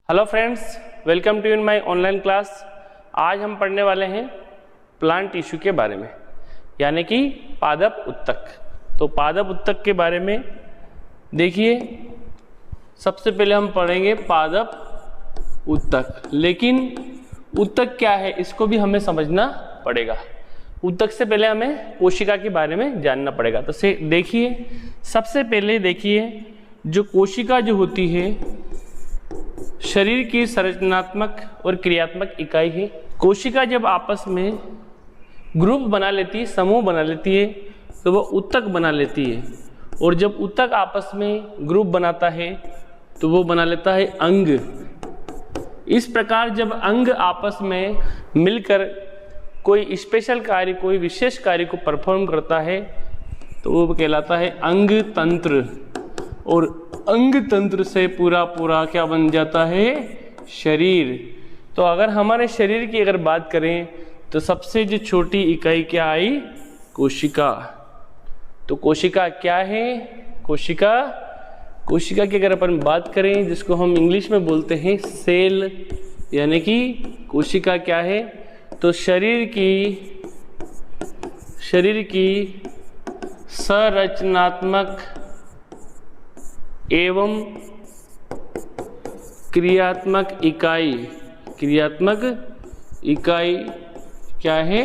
Hello friends, welcome to in my online class. आज हम पढ़ने वाले हैं प्लांट टिश्यू के बारे में, यानी कि पादप उत्तक। तो पादप उत्तक के बारे में देखिए, सबसे पहले हम पढ़ेंगे पादप उत्तक। लेकिन उत्तक क्या है इसको भी हमें समझना पड़ेगा। उत्तक से पहले हमें कोशिका के बारे में जानना पड़ेगा। तो देखिए, सबसे पहले देखिए, जो कोशिका जो होती है शरीर की संरचनात्मक और क्रियात्मक इकाई है। कोशिका जब आपस में ग्रुप बना लेती है, समूह बना लेती है, तो वो उत्तक बना लेती है। और जब उत्तक आपस में ग्रुप बनाता है तो वो बना लेता है अंग। इस प्रकार जब अंग आपस में मिलकर कोई स्पेशल कार्य, कोई विशेष कार्य को परफॉर्म करता है तो वो कहलाता है अंग तंत्र। और अंग तंत्र से पूरा क्या बन जाता है? शरीर। तो अगर हमारे शरीर की अगर बात करें तो सबसे जो छोटी इकाई क्या आई? कोशिका। तो कोशिका क्या है? कोशिका की अगर अपन बात करें, जिसको हम इंग्लिश में बोलते हैं सेल, यानी कि कोशिका क्या है? तो शरीर की संरचनात्मक एवं क्रियात्मक इकाई क्या है?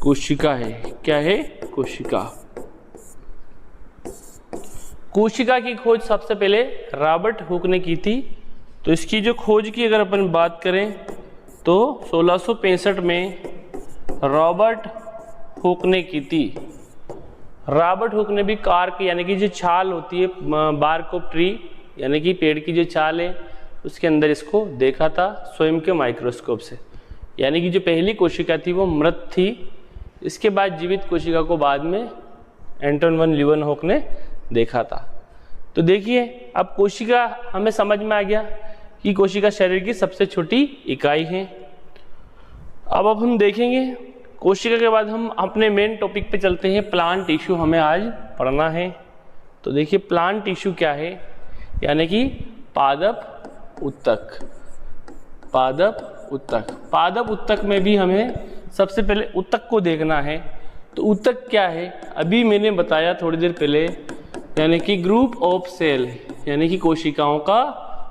कोशिका है। क्या है? कोशिका। कोशिका की खोज सबसे पहले रॉबर्ट हुक ने की थी। तो इसकी जो खोज की अगर अपन बात करें तो 1665 में रॉबर्ट हुक ने की थी। रॉबर्ट हुक ने भी कार्क, यानी कि जो छाल होती है बार्क ऑफ ट्री, यानी कि पेड़ की जो छाल है, उसके अंदर इसको देखा था स्वयं के माइक्रोस्कोप से। यानी कि जो पहली कोशिका थी वो मृत थी। इसके बाद जीवित कोशिका को बाद में एंटन वन लीeuwenhoek ने देखा था। तो देखिए, अब कोशिका हमें समझ में आ गया कि कोशिका शरीर की सबसे छोटी इकाई है। अब हम देखेंगे कोशिका के बाद हम अपने मेन टॉपिक पे चलते हैं। प्लांट टिश्यू हमें आज पढ़ना है। तो देखिए, प्लांट टिश्यू क्या है? यानी कि पादप उत्तक। पादप उत्तक में भी हमें सबसे पहले उत्तक को देखना है। तो उत्तक क्या है? अभी मैंने बताया थोड़ी देर पहले, यानी कि ग्रुप ऑफ सेल, यानी कि कोशिकाओं का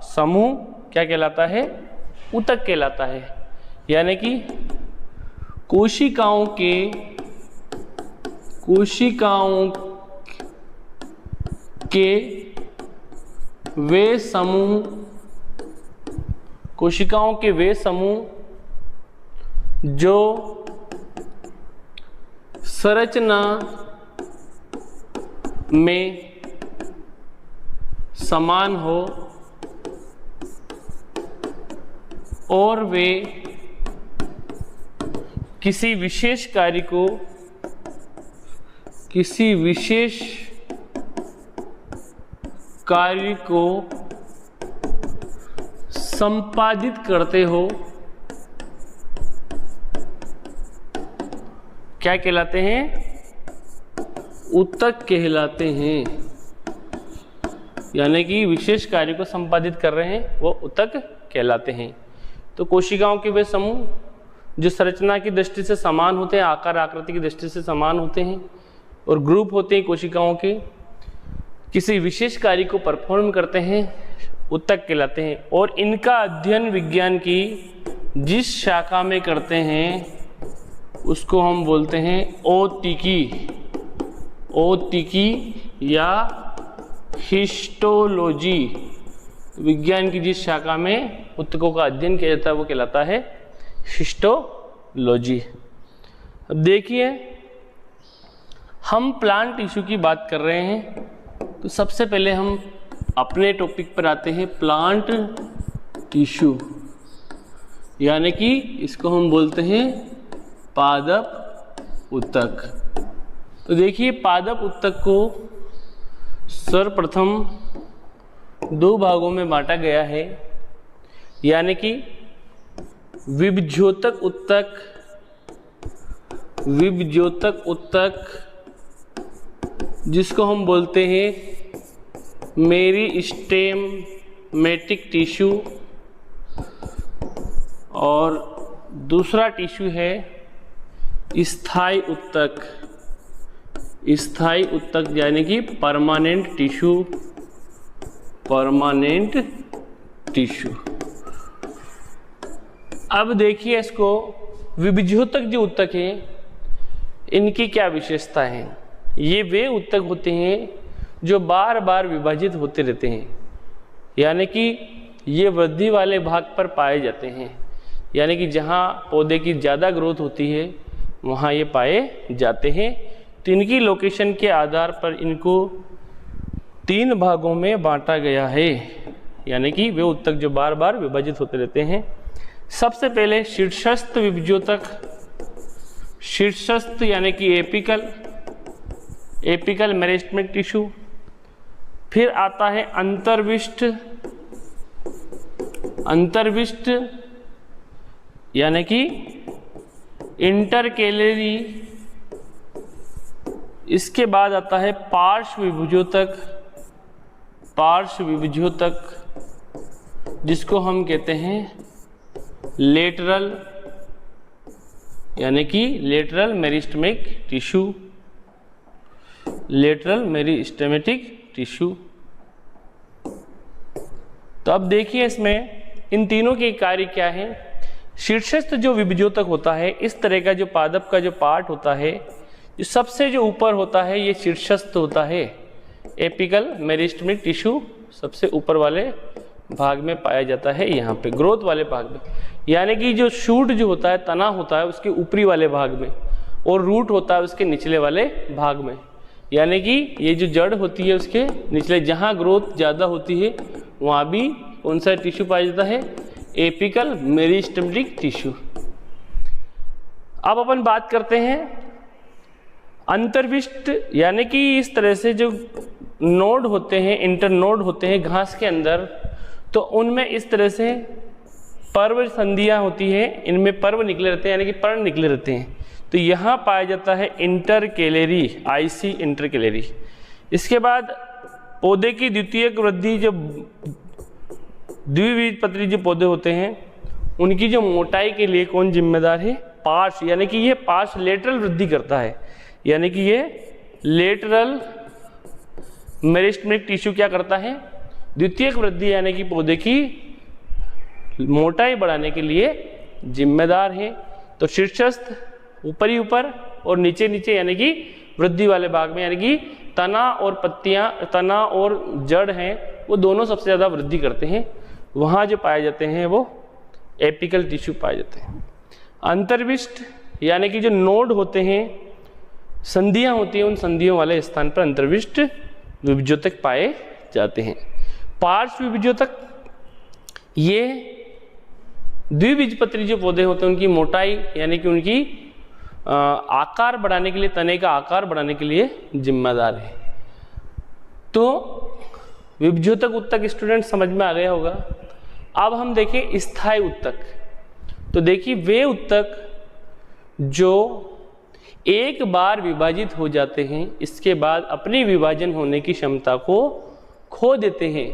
समूह क्या कहलाता है? उत्तक कहलाता है। यानी कि कोशिकाओं के वे समूह जो संरचना में समान हो और वे किसी विशेष कार्य को संपादित करते हो, क्या कहलाते हैं? उत्तक कहलाते हैं। यानी कि विशेष कार्य को संपादित कर रहे हैं वो उत्तक कहलाते हैं। तो कोशिकाओं के वे समूह जो संरचना की दृष्टि से समान होते हैं, आकार आकृति की दृष्टि से समान होते हैं, और ग्रुप होते हैं कोशिकाओं के, किसी विशेष कार्य को परफॉर्म करते हैं, उत्तक कहलाते हैं। और इनका अध्ययन विज्ञान की जिस शाखा में करते हैं उसको हम बोलते हैं ओतिकी या हिस्टोलॉजी। विज्ञान की जिस शाखा में उत्तकों का अध्ययन किया जाता है वो कहलाता है हिस्टोलॉजी। अब देखिए, हम प्लांट टिश्यू की बात कर रहे हैं। तो सबसे पहले हम अपने टॉपिक पर आते हैं, प्लांट टिश्यू, यानी कि इसको हम बोलते हैं पादप उत्तक। तो देखिए, पादप उत्तक को सर्वप्रथम दो भागों में बांटा गया है, यानी कि विभज्योतक उत्तक, जिसको हम बोलते हैं मेरिस्टेमेटिक टिश्यू, और दूसरा टिश्यू है स्थायी उत्तक। स्थायी उत्तक यानी कि परमानेंट टिश्यू, परमानेंट टिश्यू। अब देखिए इसको, विभज्योतक जो उत्तक है इनकी क्या विशेषता है। ये वे उत्तक होते हैं जो बार बार विभाजित होते रहते हैं, यानी कि ये वृद्धि वाले भाग पर पाए जाते हैं, यानी कि जहाँ पौधे की ज़्यादा ग्रोथ होती है वहाँ ये पाए जाते हैं। तो इनकी लोकेशन के आधार पर इनको 3 भागों में बांटा गया है, यानी कि वे उत्तक जो बार बार विभाजित होते रहते हैं। सबसे पहले शीर्षस्थ विभज्योतक, शीर्षस्थ यानी कि एपिकल, एपिकल मेरिस्टेमिक टिश्यू। फिर आता है अंतर्विष्ट, अंतर्विष्ट यानी कि इंटरकेलरी। इसके बाद आता है पार्श्व विभज्योतक, पार्श्व विभज्योतक जिसको हम कहते हैं लेटरल, यानी कि lateral meristemic tissue, lateral meristematic tissue. तो अब देखिए इसमें इन तीनों के कार्य क्या है। शीर्षस्थ जो विभज्योतक होता है, इस तरह का जो पादप का जो पार्ट होता है, जो सबसे जो ऊपर होता है ये शीर्षस्थ होता है। एपिकल मेरिस्टेमिक टिश्यू सबसे ऊपर वाले भाग में पाया जाता है, यहाँ पे ग्रोथ वाले भाग में, यानी कि जो शूट जो होता है, तना होता है उसके ऊपरी वाले भाग में, और रूट होता है उसके निचले वाले भाग में, यानी कि ये जो जड़ होती है उसके निचले, जहाँ ग्रोथ ज़्यादा होती है वहाँ भी कौन सा टिश्यू पाया जाता है, एपिकल मेरिस्टेमेटिक टिश्यू। अब अपन बात करते हैं अंतर्विष्ट, यानी कि इस तरह से जो नोड होते हैं, इंटरनोड होते हैं घास के अंदर, तो उनमें इस तरह से पर्व संधियां होती है, इनमें पर्व निकले रहते हैं, यानी कि पर्ण निकले रहते हैं। तो यहाँ पाया जाता है इंटरकेलरी, आईसी इंटरकेलरी। इसके बाद पौधे की द्वितीयक वृद्धि, जो द्विबीजपत्री जो पौधे होते हैं उनकी जो मोटाई के लिए कौन जिम्मेदार है, पार्श्व, यानी कि ये पार्श्व लेटरल वृद्धि करता है, यानी कि ये लेटरल मेरिस्टेमिक टिश्यू क्या करता है, द्वितीयक वृद्धि यानी कि पौधे की मोटाई बढ़ाने के लिए जिम्मेदार है। तो शीर्षस्थ ऊपर ही ऊपर और नीचे नीचे, यानी कि वृद्धि वाले भाग में, यानी कि तना और पत्तियां, तना और जड़ हैं वो दोनों सबसे ज़्यादा वृद्धि करते हैं, वहाँ जो पाए जाते हैं वो एपिकल टिश्यू पाए जाते हैं। अंतर्विष्ट यानी कि जो नोड होते हैं, संधियां होती हैं, उन संधियों वाले स्थान पर अंतर्विष्ट विभज्योतक पाए जाते हैं। पार्श्व विभज्योतक, ये द्विबीजपत्री जो पौधे होते हैं उनकी मोटाई यानी कि उनकी आकार बढ़ाने के लिए, तने का आकार बढ़ाने के लिए जिम्मेदार है। तो विभज्योतक उत्तक स्टूडेंट समझ में आ गया होगा। अब हम देखें स्थायी उत्तक। तो देखिए वे उत्तक जो एक बार विभाजित हो जाते हैं, इसके बाद अपनी विभाजन होने की क्षमता को खो देते हैं,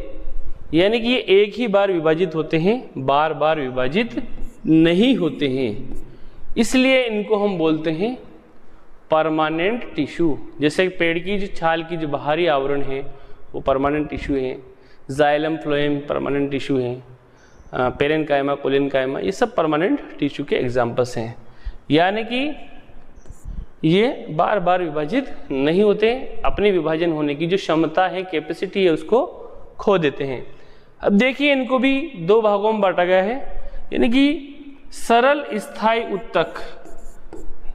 यानी कि ये एक ही बार विभाजित होते हैं, बार बार विभाजित नहीं होते हैं, इसलिए इनको हम बोलते हैं परमानेंट टिश्यू। जैसे पेड़ की जो छाल की जो बाहरी आवरण है वो परमानेंट टिश्यू है, जाइलम फ्लोएम परमानेंट टिश्यू है, पेरेनकाइमा, कोलिनकाइमा, ये सब परमानेंट टिश्यू के एग्जाम्पल्स हैं, यानी कि ये बार बार विभाजित नहीं होते, अपने विभाजन होने की जो क्षमता है, कैपेसिटी है, उसको खो देते हैं। अब देखिए इनको भी 2 भागों में बांटा गया है, यानी कि सरल स्थायी उत्तक,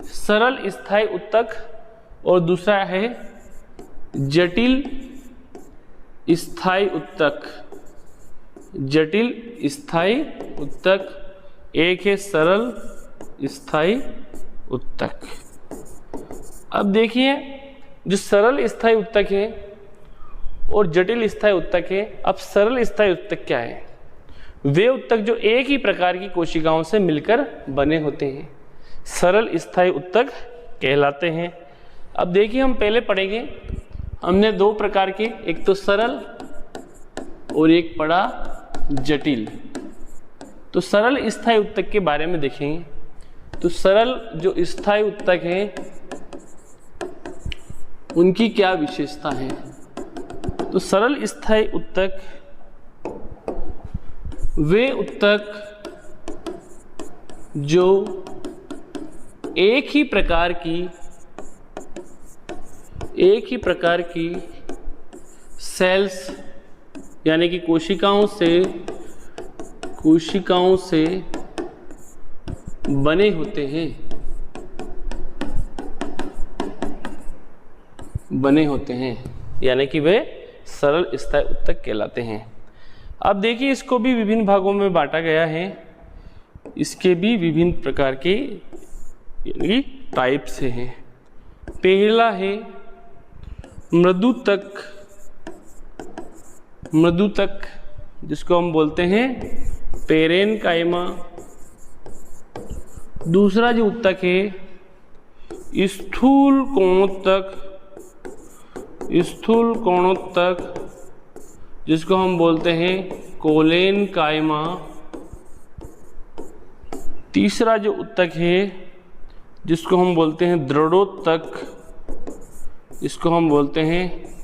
सरल स्थायी उत्तक, और दूसरा है जटिल स्थायी उत्तक, जटिल स्थायी उत्तक। एक है सरल स्थायी उत्तक। अब देखिए जो सरल स्थायी उत्तक है और जटिल स्थायी उत्तक है। अब सरल स्थायी उत्तक क्या है? वे उत्तक जो एक ही प्रकार की कोशिकाओं से मिलकर बने होते हैं, सरल स्थायी उत्तक कहलाते हैं। अब देखिए हम पहले पढ़ेंगे, हमने 2 प्रकार के, एक तो सरल और एक पढ़ा जटिल। तो सरल स्थायी उत्तक के बारे में देखेंगे। तो सरल जो स्थायी उत्तक हैं उनकी क्या विशेषता है। तो सरल स्थायी उत्तक वे उत्तक जो एक ही प्रकार की सेल्स यानी कि कोशिकाओं से बने होते हैं, यानी कि वे सरल स्थायी उत्तक कहलाते हैं। अब देखिए इसको भी विभिन्न भागों में बांटा गया है। इसके भी विभिन्न प्रकार के यानी टाइप से हैं। पहला है मृदुतक जिसको हम बोलते हैं पेरेनकाइमा। दूसरा जो उत्तक है स्थूल कोणोत्तक जिसको हम बोलते हैं कोलेनकाइमा। तीसरा जो उत्तक है जिसको हम बोलते हैं दृढ़ोत्तक, इसको हम बोलते हैं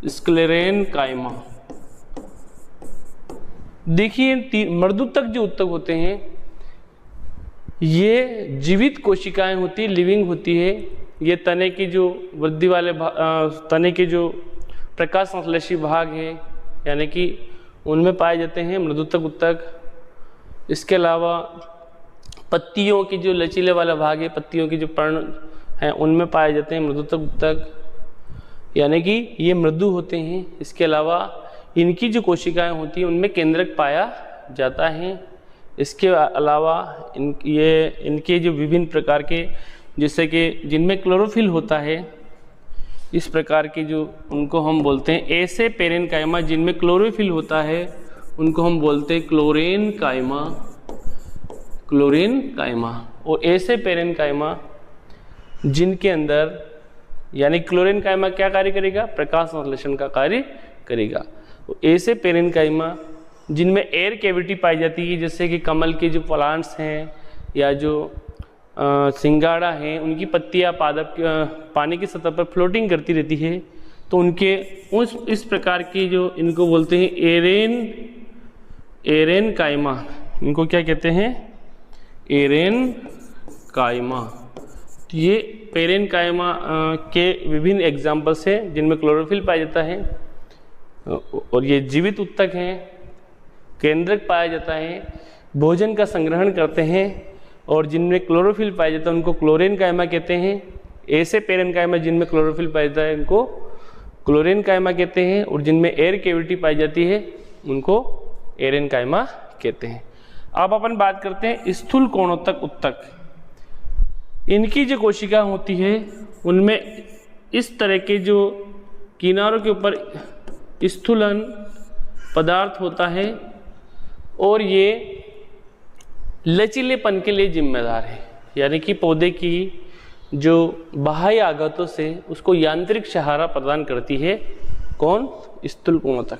स्क्लेरेनकाइमा। देखिए मृदुतक जो उत्तक होते हैं ये जीवित कोशिकाएं होती है, लिविंग होती है। ये तने की जो वृद्धि वाले तने के जो प्रकाश संश्लेषी भाग है यानी कि उनमें पाए जाते हैं मृदुतक उत्तक। इसके अलावा पत्तियों की जो लचीले वाला भाग है, पत्तियों की जो पर्ण हैं उनमें पाए जाते हैं मृदुतक उत्तक, यानी कि ये मृदु होते हैं। इसके अलावा इनकी जो कोशिकाएं होती हैं उनमें केंद्रक पाया जाता है। इसके अलावा इनके जो विभिन्न प्रकार के जैसे कि जिनमें क्लोरोफिल होता है, इस प्रकार के जो उनको हम बोलते हैं ऐसे पेरेनकाइमा जिनमें क्लोरोफिल होता है उनको हम बोलते हैं क्लोरेनकाइमा। और ऐसे पेरेनकाइमा जिनके अंदर यानी क्लोरेनकाइमा क्या कार्य करेगा, प्रकाश संश्लेषण का कार्य करेगा। तो ऐसे पेरेनकाइमा जिनमें एयर कैविटी पाई जाती है, जैसे कि कमल के जो प्लांट्स हैं या जो सिंगाड़ा हैं, उनकी पत्तियां पानी की सतह पर फ्लोटिंग करती रहती है, तो उनके इस प्रकार की जो इनको बोलते हैं एरेनकाइमा, इनको क्या कहते हैं, एरेनकाइमा। तो ये पेरेनकाइमा के विभिन्न एग्जाम्पल्स हैं जिनमें क्लोरोफिल पाया जाता है और ये जीवित उत्तक हैं, केंद्रक पाया जाता है, भोजन का संग्रहण करते हैं और जिनमें क्लोरोफिल पाया जाता है उनको क्लोरेनकाइमा कहते हैं। ऐसे पेरेनकाइमा जिनमें क्लोरोफिल पाया जाता है उनको क्लोरेनकाइमा कहते हैं और जिनमें एयर कैविटी पाई जाती है उनको एरेनकाइमा कहते हैं। अब अपन बात करते हैं स्थूल कोणोत्तक उत्तक। इनकी जो कोशिका होती है उनमें इस तरह के जो किनारों के ऊपर स्थूलन पदार्थ होता है और ये लचीलेपन के लिए जिम्मेदार है, यानी कि पौधे की जो बाह्य आघातों से उसको यांत्रिक सहारा प्रदान करती है। कौन, स्थूल कोणोत्तक।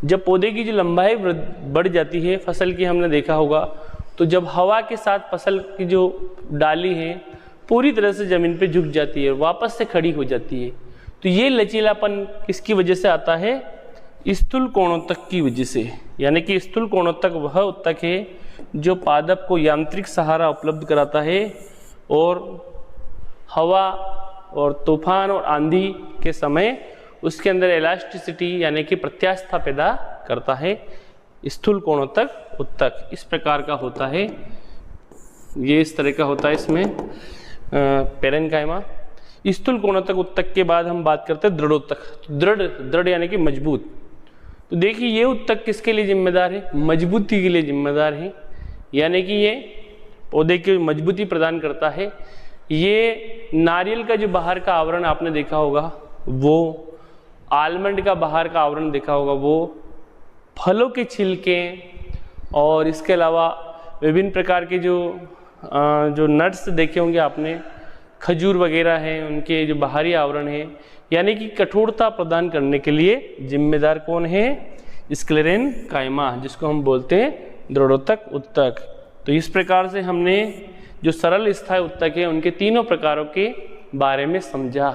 जब पौधे की जो लंबाई बढ़ जाती है, फसल की हमने देखा होगा, तो जब हवा के साथ फसल की जो डाली है पूरी तरह से जमीन पे झुक जाती है और वापस से खड़ी हो जाती है, तो ये लचीलापन किसकी वजह से आता है, स्थूल कोणोत्तक की वजह से। यानी कि स्थूल कोणोत्तक वह उत्तक है जो पादप को यांत्रिक सहारा उपलब्ध कराता है और हवा और तूफान और आंधी के समय उसके अंदर इलास्टिसिटी यानी कि प्रत्यास्थता पैदा करता है। स्थूल कोणोत्तक उत्तक इस प्रकार का होता है, ये इस तरह का होता है इसमें पेरेनकाइमा। स्थूल कोणोत्तक उत्तक के बाद हम बात करते हैं दृढ़ोत्तक। दृढ़ यानी कि मजबूत। तो देखिए ये उत्तक किसके लिए जिम्मेदार है, मजबूती के लिए जिम्मेदार है, यानी कि ये पौधे की मजबूती प्रदान करता है। ये नारियल का जो बाहर का आवरण आपने देखा होगा, वो आलमंड का बाहर का आवरण देखा होगा, वो फलों के छिलके और इसके अलावा विभिन्न प्रकार के जो नट्स देखे होंगे आपने, खजूर वगैरह हैं, उनके जो बाहरी आवरण है, यानी कि कठोरता प्रदान करने के लिए जिम्मेदार कौन है, स्क्लेरेनकाइमा, जिसको हम बोलते हैं दृढ़ोत्तक ऊतक। तो इस प्रकार से हमने जो सरल स्थायी ऊतक है उनके तीनों प्रकारों के बारे में समझा।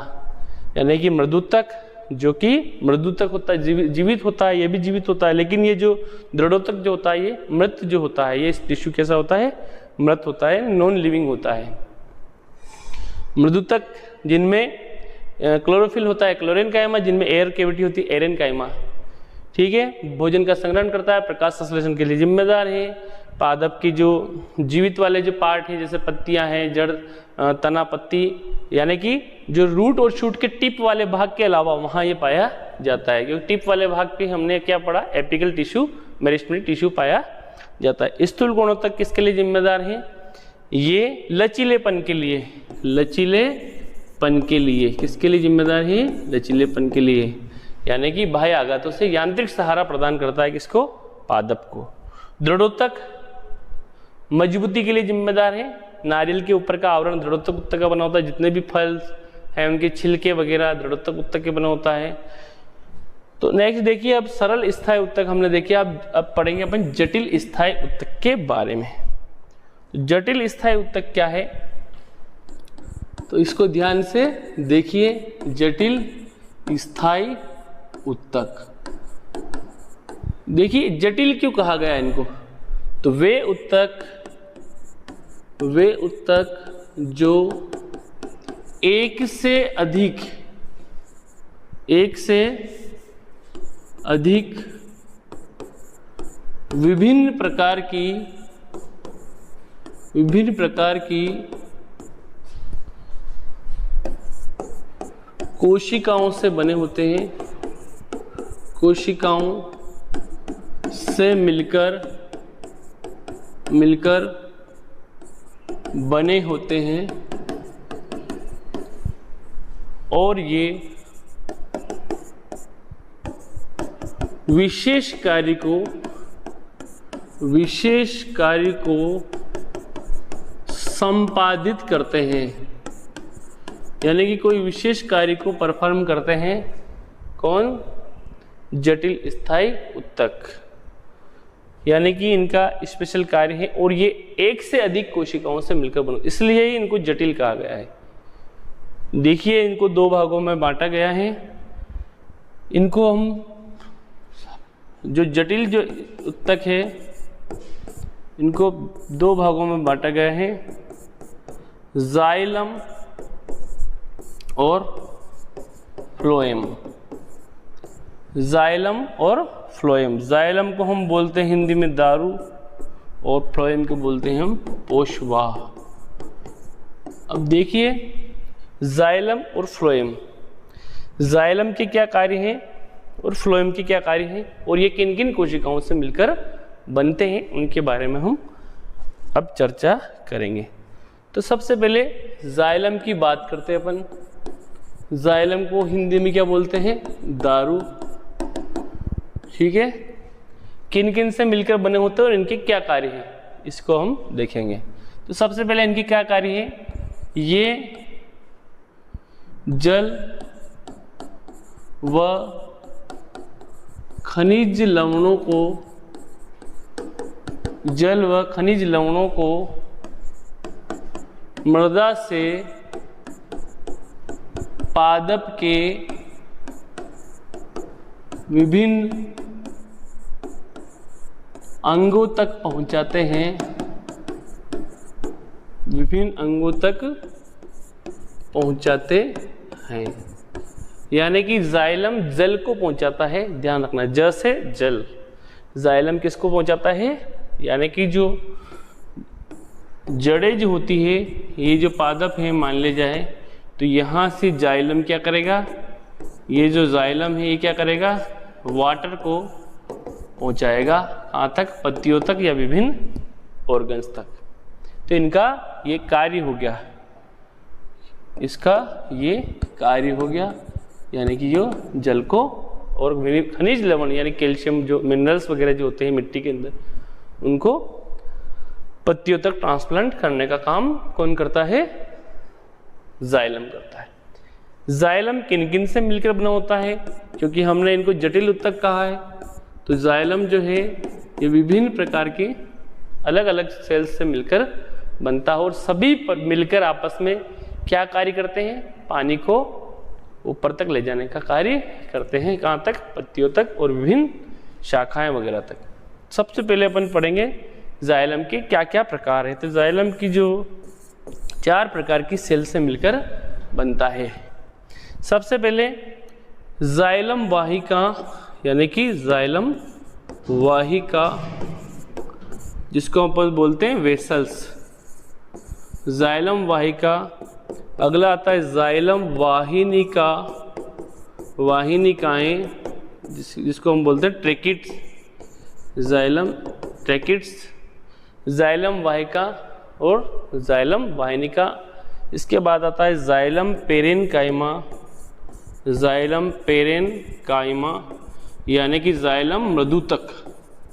यानी कि मृदुतक, जो कि मृदुतक होता है, जीवित होता है, ये भी जीवित होता है, लेकिन ये जो दृढ़ोत्तक जो होता है ये मृत जो होता है, ये टिश्यू कैसा होता है, मृत होता है, नॉन लिविंग होता है। मृदुतक जिनमें क्लोरोफिल होता है, क्लोरेनकाइमा, जिनमें एयर कैविटी होती है, एरेनकाइमा। ठीक है, भोजन का संग्रहण करता है, प्रकाश संश्लेषण के लिए जिम्मेदार है। पादप की जो जीवित वाले जो पार्ट हैं, जैसे पत्तियां हैं, जड़, तना, पत्ती, यानी कि जो रूट और शूट के टिप वाले भाग के अलावा वहाँ ये पाया जाता है, क्योंकि टिप वाले भाग पे हमने क्या पढ़ा, एपिकल टिश्यू, मेरिस्टेमिक टिश्यू पाया जाता है। स्थूल गुणोत्तक किसके लिए जिम्मेदार है, ये लचीलेपन के लिए, लचीलेपन के लिए किसके लिए जिम्मेदार है, लचीलेपन के लिए, यानी कि बाह्य आघातों से यांत्रिक सहारा प्रदान करता है किसको, पादप को। दृढ़ोत्तक मजबूती के लिए जिम्मेदार है। नारियल के ऊपर का आवरण दृढ़ोत्तक ऊतक का बना होता है, जितने भी फल हैं उनके छिलके वगैरह दृढ़ोत्तक ऊतक के बना होता है। तो नेक्स्ट देखिए, अब सरल स्थायी ऊतक हमने देखिए, अब पढ़ेंगे अपन जटिल स्थायी ऊतक के बारे में। जटिल स्थायी ऊतक क्या है, तो इसको ध्यान से देखिए। जटिल स्थायी ऊतक, देखिए जटिल क्यों कहा गया इनको, तो वे ऊतक जो एक से अधिक विभिन्न प्रकार की कोशिकाओं से बने होते हैं, कोशिकाओं से मिलकर बने होते हैं, और ये विशेष कार्य को संपादित करते हैं, यानी कि कोई विशेष कार्य को परफॉर्म करते हैं। कौन, जटिल स्थायी ऊतक, यानी कि इनका स्पेशल कार्य है, और ये एक से अधिक कोशिकाओं से मिलकर बने, इसलिए ही इनको जटिल कहा गया है। देखिए इनको दो भागों में बांटा गया है। इनको हम जो जटिल जो ऊतक है इनको दो भागों में बांटा गया है, जाइलम और फ्लोएम। जाइलम और फ्लोएम, जाइलम को हम बोलते हैं हिंदी में दारू, और फ्लोएम को बोलते हैं हम पोषवाह। अब देखिए जाइलम और फ्लोएम, जाइलम के क्या कार्य हैं और फ्लोएम के क्या कार्य हैं, और ये किन किन कोशिकाओं से मिलकर बनते हैं, उनके बारे में हम अब चर्चा करेंगे। तो सबसे पहले जाइलम की बात करते हैं अपन। जाइलम को हिंदी में क्या बोलते हैं, दारू। ठीक है, किन किन से मिलकर बने होते हैं और इनके क्या कार्य हैं, इसको हम देखेंगे। तो सबसे पहले इनके क्या कार्य है, ये जल व खनिज लवणों को मृदा से पादप के विभिन्न अंगों तक पहुंचाते हैं, विभिन्न अंगों तक पहुंचाते हैं। यानी कि जाइलम जल को पहुंचाता है, ध्यान रखना, ज से जल। जाइलम किसको पहुंचाता है, यानी कि जो जड़ें जो होती है, ये जो पादप है मान ले जाए, तो यहाँ से जाइलम क्या करेगा, ये जो जाइलम है ये क्या करेगा, वाटर को पहुंचाएगा कहाँ तक, पत्तियों तक या विभिन्न ऑर्गन्स तक। तो इनका ये कार्य हो गया, इसका ये कार्य हो गया, यानी कि जो जल को और खनिज लवण यानी कैल्शियम जो मिनरल्स वगैरह जो होते हैं मिट्टी के अंदर, उनको पत्तियों तक ट्रांसप्लांट करने का काम कौन करता है, जाइलम करता है। जाइलम किन किन से मिलकर बना होता है, क्योंकि हमने इनको जटिल ऊतक कहा है, तो जाइलम जो है ये विभिन्न प्रकार के अलग अलग सेल्स से मिलकर बनता है और सभी पर मिलकर आपस में क्या कार्य करते हैं, पानी को ऊपर तक ले जाने का कार्य करते हैं। कहाँ तक, पत्तियों तक और विभिन्न शाखाएं वगैरह तक। सबसे पहले अपन पढ़ेंगे जाइलम के क्या क्या प्रकार है। तो जाइलम की जो 4 प्रकार की सेल से मिलकर बनता है। सबसे पहले जाइलम वाहिका, यानी कि जाइलम वाहिका, जिसको अपन बोलते हैं वेसल्स, जाइलम वाहिका। अगला आता है जाइलम वाहिनिका, वाहिनिकाएं, जिसको हम बोलते हैं ट्रेकिट्स, जाइलम ट्रेकिट्स, जाइलम वाहिका और जाइलम वाहिनिका। इसके बाद आता है जाइलम पेरेनकाइमा, जाइलम पेरेनकाइमा, यानी कि जाइलम मृदुतक,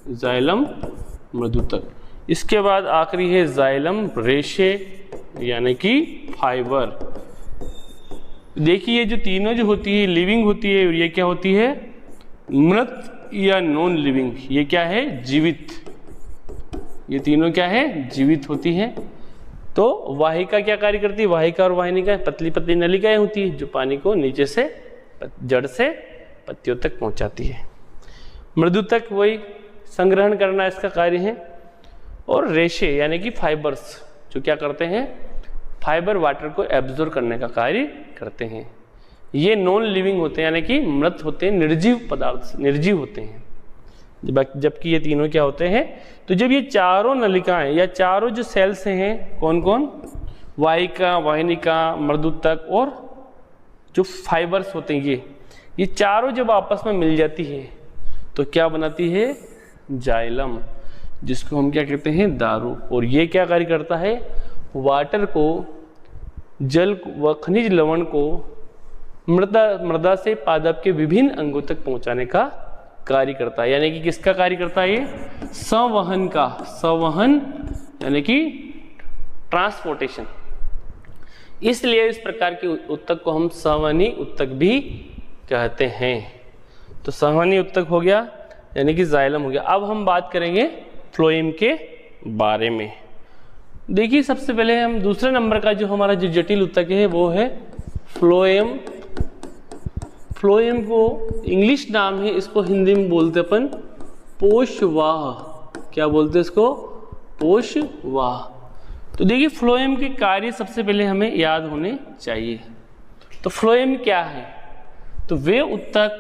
जाइलम मृदुतक। इसके बाद आखिरी है जाइलम रेशे, यानी कि फाइबर। देखिए ये जो तीनों जो होती है लिविंग होती है, ये क्या होती है, मृत या नॉन लिविंग। ये क्या है, जीवित। ये तीनों क्या है, जीवित होती है। तो वाहिका क्या कार्य करती है, वाहिका और वाहिनिका पतली पतली नलिकाएं होती है जो पानी को नीचे से जड़ से पत्तियों तक पहुंचाती है। मृदुतक वही संग्रहण करना इसका कार्य है। और रेशे यानी कि फाइबर्स जो क्या करते हैं, फाइबर वाटर को एब्जॉर्ब करने का कार्य करते हैं। ये नॉन लिविंग होते हैं, यानी कि मृत होते हैं, निर्जीव पदार्थ, निर्जीव होते हैं। जबकि ये तीनों क्या होते हैं, तो जब ये चारों नलिकाएं या चारों जो सेल्स हैं, कौन कौन, वाहिका, वाहिनिका, मृदुतक और जो फाइबर्स होते हैं, ये चारों जब आपस में मिल जाती है तो क्या बनाती है, जाइलम, जिसको हम क्या कहते हैं, दारू। और ये क्या कार्य करता है, वाटर को, जल व खनिज लवण को मृदा से पादप के विभिन्न अंगों तक पहुंचाने का कार्य करता है। यानी कि किसका कार्य करता है, ये संवहन का, संवहन यानी कि ट्रांसपोर्टेशन। इसलिए इस प्रकार के उत्तक को हम संवहनी उत्तक भी कहते हैं। तो संवहनी उत्तक हो गया, यानी कि जाइलम हो गया। अब हम बात करेंगे फ्लोएम के बारे में। देखिए सबसे पहले हम दूसरे नंबर का जो हमारा जो जटिल उत्तक है वो है फ्लोएम। फ्लोएम को इंग्लिश नाम है, इसको हिंदी में बोलते अपन पोषवाह। क्या बोलते हैं इसको, पोषवाह। तो देखिए फ्लोएम के कार्य सबसे पहले हमें याद होने चाहिए। तो फ्लोएम क्या है, तो वे उत्तक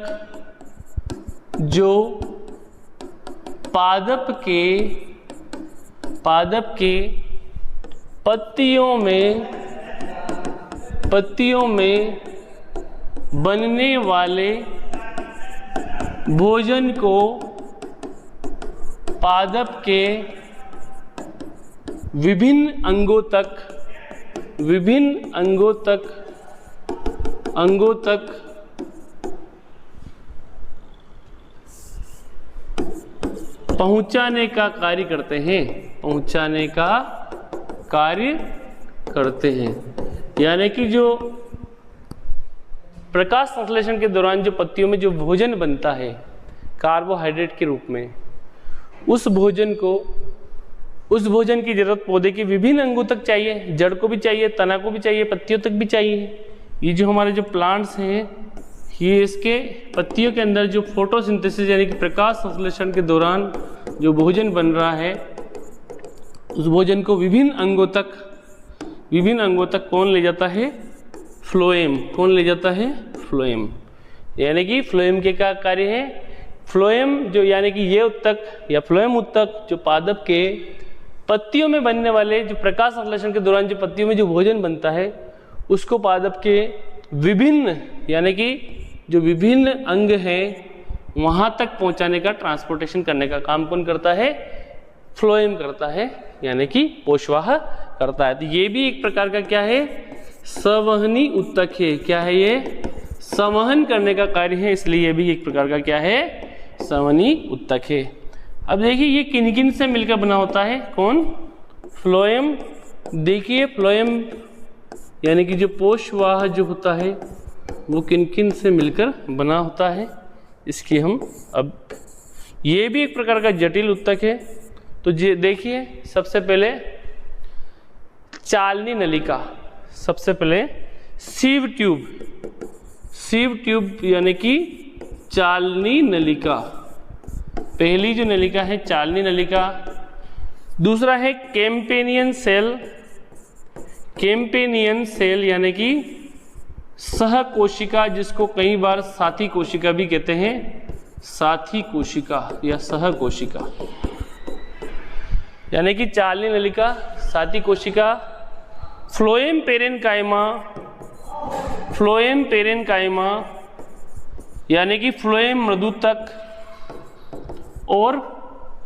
जो पादप के पत्तियों में बनने वाले भोजन को पादप के विभिन्न अंगों तक पहुंचाने का कार्य करते हैं। यानी कि जो प्रकाश संश्लेषण के दौरान जो पत्तियों में जो भोजन बनता है कार्बोहाइड्रेट के रूप में, उस भोजन की जरूरत पौधे के विभिन्न अंगों तक चाहिए, जड़ को भी चाहिए, तना को भी चाहिए, पत्तियों तक भी चाहिए। ये जो हमारे जो प्लांट्स हैं, ये इसके पत्तियों के अंदर जो फोटोसिंथेसिस यानी कि प्रकाश संश्लेषण के दौरान जो भोजन बन रहा है, उस भोजन को विभिन्न अंगों तक कौन ले जाता है, फ्लोएम। कौन ले जाता है, फ्लोएम। यानी कि फ्लोएम के क्या कार्य है, फ्लोएम जो यानी कि ये उत्तक या फ्लोएम उत्तक जो पादप के पत्तियों में बनने वाले जो प्रकाश संश्लेषण के दौरान जो पत्तियों में जो भोजन बनता है, उसको पादप के विभिन्न यानी कि जो विभिन्न अंग हैं वहां तक पहुंचाने का, ट्रांसपोर्टेशन करने का काम कौन करता है, फ्लोएम करता है, यानी कि पोषवाह करता है। तो ये भी एक प्रकार का क्या है, संवहनी उत्तक है। क्या है ये, संवहन करने का कार्य है, इसलिए ये भी एक प्रकार का क्या है, संवहनी उत्तक है। अब देखिए ये किन किन से मिलकर बना होता है, कौन, फ्लोएम। देखिए फ्लोएम यानी कि जो पोषवाह जो होता है वो किन किन से मिलकर बना होता है, इसकी हम अब ये भी एक प्रकार का जटिल उत्तक है। तो देखिए, सबसे पहले चालनी नलिका, सबसे पहले सीव ट्यूब यानी कि चालनी नलिका, पहली जो नलिका है चालनी नलिका। दूसरा है कैम्पेनियन सेल यानी कि सहकोशिका, जिसको कई बार साथी कोशिका भी कहते हैं, साथी कोशिका या सहकोशिका, यानी कि चालनी नलिका, साथी कोशिका। फ्लोएम पेरेनकाइमा यानी कि फ्लोएम मृदुतक और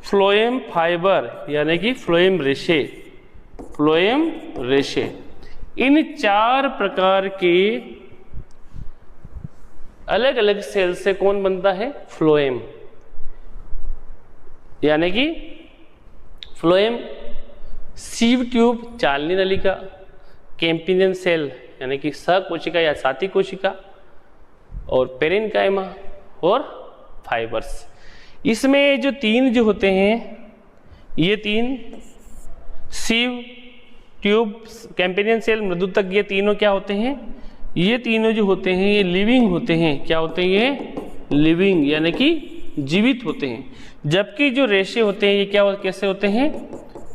फ्लोएम फाइबर यानी कि फ्लोएम रेशे। इन 4 प्रकार के अलग अलग सेल से कौन बनता है? फ्लोएम, यानी कि फ्लोएम, सीव ट्यूब चालनी नलिका, कैम्पेनियन सेल यानी कि सहकोशिका या साथी कोशिका, और पेरेनकाइमा और फाइबर्स। इसमें जो 3 जो होते हैं, ये 3 सीव ट्यूब, कैम्पेनियन सेल, मृदुतक, ये तीनों क्या होते हैं? ये तीनों जो होते हैं ये लिविंग होते हैं। क्या होते हैं ये? लिविंग यानी कि जीवित होते हैं। जबकि जो रेशे होते हैं ये कैसे होते हैं?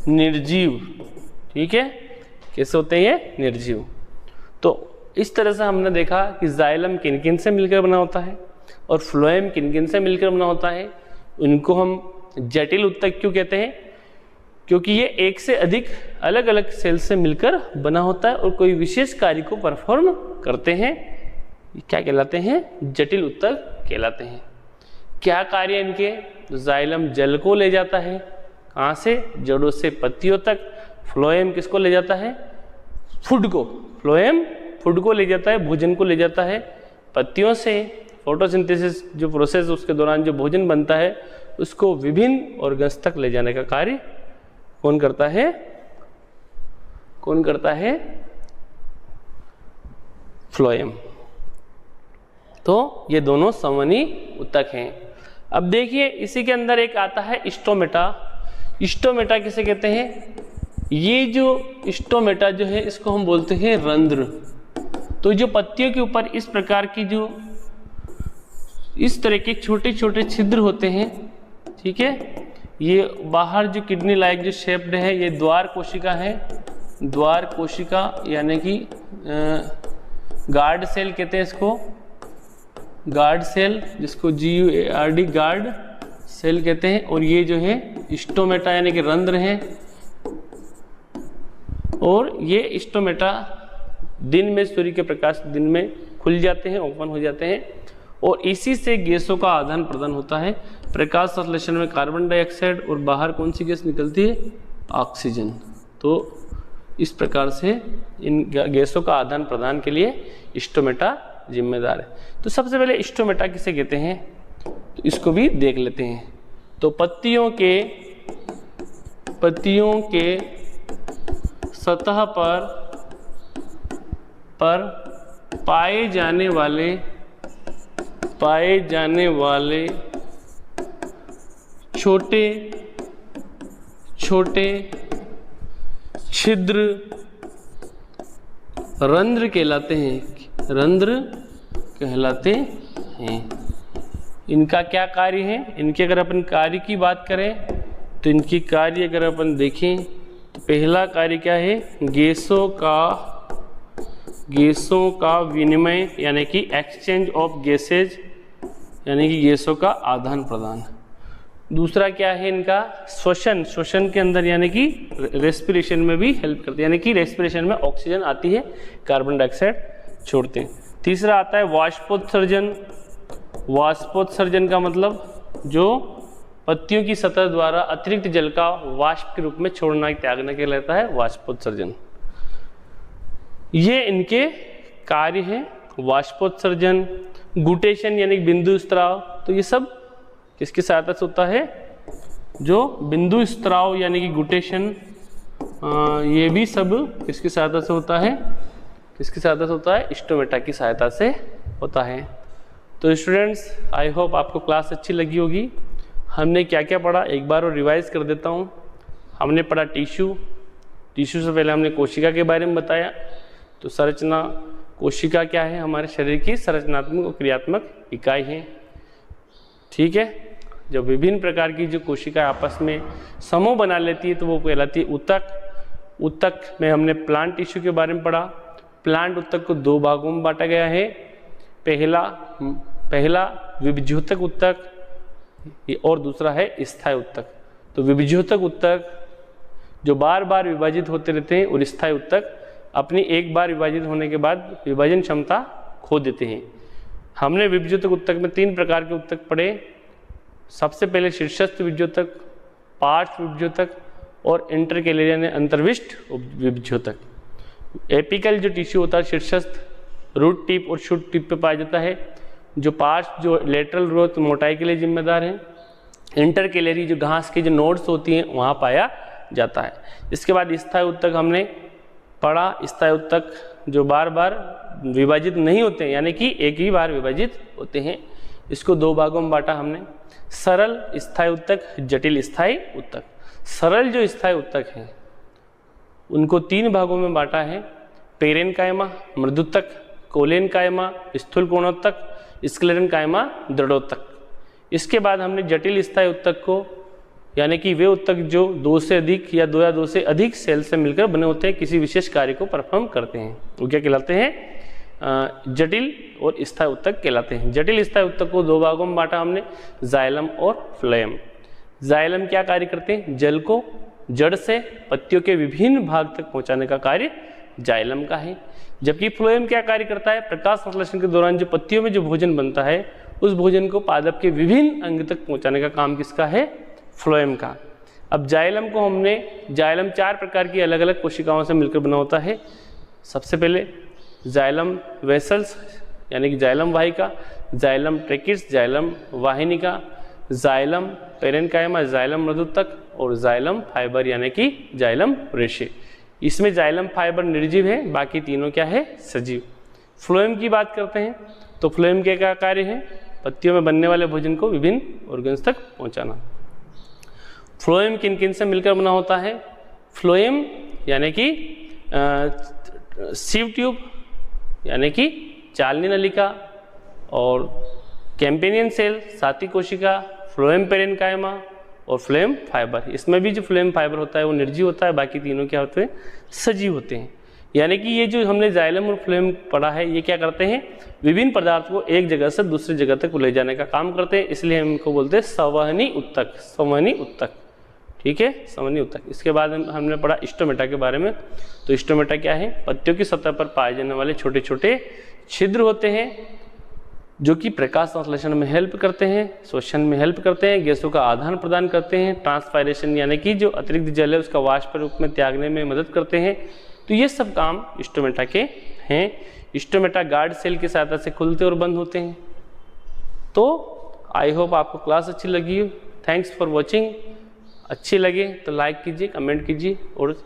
निर्जीव। ठीक है, कैसे होते हैं ये? निर्जीव। तो इस तरह से हमने देखा कि जाइलम किन किन से मिलकर बना होता है और फ्लोएम किन किन से मिलकर बना होता है। उनको हम जटिल उत्तक क्यों कहते हैं? क्योंकि ये एक से अधिक अलग अलग सेल से मिलकर बना होता है और कोई विशेष कार्य को परफॉर्म करते हैं। क्या कहलाते हैं? जटिल उत्तक कहलाते हैं। क्या कार्य इनके? जाइलम जल को ले जाता है, कहाँ से? जड़ों से पत्तियों तक। फ्लोएम किसको ले जाता है? फूड को। फ्लोएम फूड को ले जाता है, भोजन को ले जाता है। पत्तियों से फोटोसिंथेसिस जो प्रोसेस, उसके दौरान जो भोजन बनता है उसको विभिन्न ऑर्गन्स तक ले जाने का कार्य कौन करता है? कौन करता है? फ्लोएम। तो ये दोनों संवहनी उत्तक हैं। अब देखिए, इसी के अंदर एक आता है स्टोमेटा। स्टोमेटा किसे कहते हैं? ये जो स्टोमेटा जो है इसको हम बोलते हैं रंध्र। तो जो पत्तियों के ऊपर इस प्रकार की जो इस तरह के छोटे छोटे छिद्र होते हैं, ठीक है, ये बाहर जो किडनी लाइक जो शेप्ड है, ये द्वार कोशिका है। द्वार कोशिका यानी कि गार्ड सेल कहते हैं इसको, गार्ड सेल, जिसको GUARD गार्ड सेल कहते हैं। और ये जो है स्टोमेटा यानी कि रंध्र है। और ये स्टोमेटा दिन में सूर्य के प्रकाश दिन में खुल जाते हैं, ओपन हो जाते हैं, और इसी से गैसों का आदान प्रदान होता है। प्रकाश संश्लेषण में कार्बन डाइऑक्साइड और बाहर कौन सी गैस निकलती है? ऑक्सीजन। तो इस प्रकार से इन गैसों का आदान प्रदान के लिए स्टोमेटा जिम्मेदार है। तो सबसे पहले स्टोमेटा किसे कहते हैं, तो इसको भी देख लेते हैं। तो पत्तियों के सतह पर पाए जाने वाले छोटे छोटे छिद्र रंध्र कहलाते हैं। रंध्र कहलाते हैं। इनका क्या कार्य है? इनके अगर अपन कार्य की बात करें तो इनकी कार्य अगर अपन देखें तो पहला कार्य क्या है? गैसों का विनिमय यानी कि एक्सचेंज ऑफ गैसेज, यानी कि गैसों का आदान प्रदान। दूसरा क्या है इनका? श्वसन के अंदर यानी कि रेस्पिरेशन में भी हेल्प करते हैं, यानी कि रेस्पिरेशन में ऑक्सीजन आती है, कार्बन डाइऑक्साइड छोड़ते हैं। तीसरा आता है वाष्पोत्सर्जन। वाष्पोत्सर्जन का मतलब जो पत्तियों की सतह द्वारा अतिरिक्त जल का वाष्प के रूप में छोड़ना, त्यागना कहलाता है वाष्पोत्सर्जन। ये इनके कार्य हैं। वाष्पोत्सर्जन, गुटेशन यानी बिंदु स्त्राव, तो ये सब किसकी सहायता से होता है? जो बिंदु स्त्राव यानी कि गुटेशन, ये भी सब किसकी सहायता से होता है? किसकी सहायता से होता है? स्टोमेटा की सहायता से होता है। तो स्टूडेंट्स, आई होप आपको क्लास अच्छी लगी होगी। हमने क्या क्या पढ़ा एक बार और रिवाइज कर देता हूँ। हमने पढ़ा टिश्यू से पहले हमने कोशिका के बारे में बताया। तो संरचना, कोशिका क्या है? हमारे शरीर की संरचनात्मक और क्रियात्मक इकाई है। ठीक है, जब विभिन्न प्रकार की जो कोशिका आपस में समूह बना लेती है तो वो कहलाती है ऊतक। ऊतक में हमने प्लांट टिश्यू के बारे में पढ़ा। प्लांट ऊतक को 2 भागों में बांटा गया है। पहला विभज्योतक ऊतक और दूसरा है स्थायी ऊतक। तो विभज्योतक ऊतक जो बार बार विभाजित होते रहते हैं और स्थायी ऊतक अपनी एक बार विभाजित होने के बाद विभाजन क्षमता खो देते हैं। हमने विभज्योतक ऊतक में 3 प्रकार के ऊतक पढ़े। सबसे पहले शीर्षस्थ विभज्योतक, पार्श्व विभज्योतक और इंटरकैलेरिया यानी अंतर्विष्ट विभज्योतक। एपिकल जो टिश्यू होता है शीर्षस्थ रूट टिप और शूट टिप पे पाया जाता है। जो पार्श्व जो लेटरल ग्रोथ मोटाई के लिए जिम्मेदार है। इंटरकैलेरी जो घास की जो नोड्स होती हैं वहाँ पाया जाता है। इसके बाद स्थायी ऊतक हमने पढ़ा। स्थायी ऊतक जो बार बार विभाजित नहीं होते हैं यानी कि एक ही बार विभाजित होते हैं। इसको 2 भागों में बांटा हमने, सरल स्थायी ऊतक, जटिल स्थायी ऊतक। सरल जो स्थायी ऊतक हैं उनको 3 भागों में बांटा है, पेरेनकाइमा मृदुतक, कोलेनकाइमा स्थूल कोणोत्तक, स्क्लेरेनकाइमा दृढ़ोत्तक। इसके बाद हमने जटिल स्थायी ऊतक को यानी कि वे ऊतक जो 2 से अधिक या 2 से अधिक सेल से मिलकर बने होते हैं, किसी विशेष कार्य को परफॉर्म करते हैं, वो क्या कहलाते हैं? जटिल और स्थायी ऊतक कहलाते हैं। जटिल स्थायी ऊतक को 2 भागों में बांटा हमने, जाइलम और फ्लोएम। जाइलम क्या कार्य करते हैं? जल को जड़ से पत्तियों के विभिन्न भाग तक पहुंचाने का कार्य जाइलम का है। जबकि फ्लोएम क्या कार्य करता है? प्रकाश संश्लेषण के दौरान जो पत्तियों में जो भोजन बनता है उस भोजन को पादप के विभिन्न अंग तक पहुंचाने का काम किसका है? फ्लोएम का। अब जाइलम को हमने, जाइलम 4 प्रकार की अलग अलग कोशिकाओं से मिलकर बना होता है। सबसे पहले जाइलम वेसल्स यानी कि जाइलम वाहिका, जाइलम ट्रेकिस, जाइलम वाहिनिका, जाइलम पेरेनकाइमा, जाइलम मृदुतक और जाइलम फाइबर यानी कि जाइलम रेशे। इसमें जाइलम फाइबर निर्जीव है, बाकी तीनों क्या है? सजीव। फ्लोएम की बात करते हैं तो फ्लोएम के क्या कार्य है? पत्तियों में बनने वाले भोजन को विभिन्न ऑर्गन्स तक पहुंचाना। फ्लोएम किन किन से मिलकर बना होता है? फ्लोएम यानी कि सीव ट्यूब यानी कि चालनी नलिका और कैम्पेनियन सेल साथी कोशिका, फ्लोएम पेरेनकाइमा और फ्लोएम फाइबर। इसमें भी जो फ्लोएम फाइबर होता है वो निर्जीव होता है, बाकी तीनों क्या होते हैं? सजीव होते हैं। यानी कि ये जो हमने जाइलम और फ्लोएम पढ़ा है ये क्या करते हैं? विभिन्न पदार्थ को एक जगह से दूसरी जगह तक ले जाने का काम करते हैं, इसलिए हम इनको बोलते हैं संवहनी ऊतक। संवहनी ऊतक, ठीक है, संवहनी ऊतक। इसके बाद हमने पढ़ा स्टोमेटा के बारे में। तो स्टोमेटा क्या है? पत्तियों की सतह पर पाए जाने वाले छोटे छोटे छिद्र होते हैं जो कि प्रकाश संश्लेषण में हेल्प करते हैं, श्वसन में हेल्प करते हैं, गैसों का आदान प्रदान करते हैं, ट्रांसपायरेशन यानी कि जो अतिरिक्त जल है उसका वाष्प रूप में त्यागने में मदद करते हैं। तो ये सब काम स्टोमेटा के हैं। स्टोमेटा गार्ड सेल की सहायता से खुलते और बंद होते हैं। तो आई होप आपको क्लास अच्छी लगी हो। Thanks for watching. अच्छी लगे तो लाइक कीजिए, कमेंट कीजिए और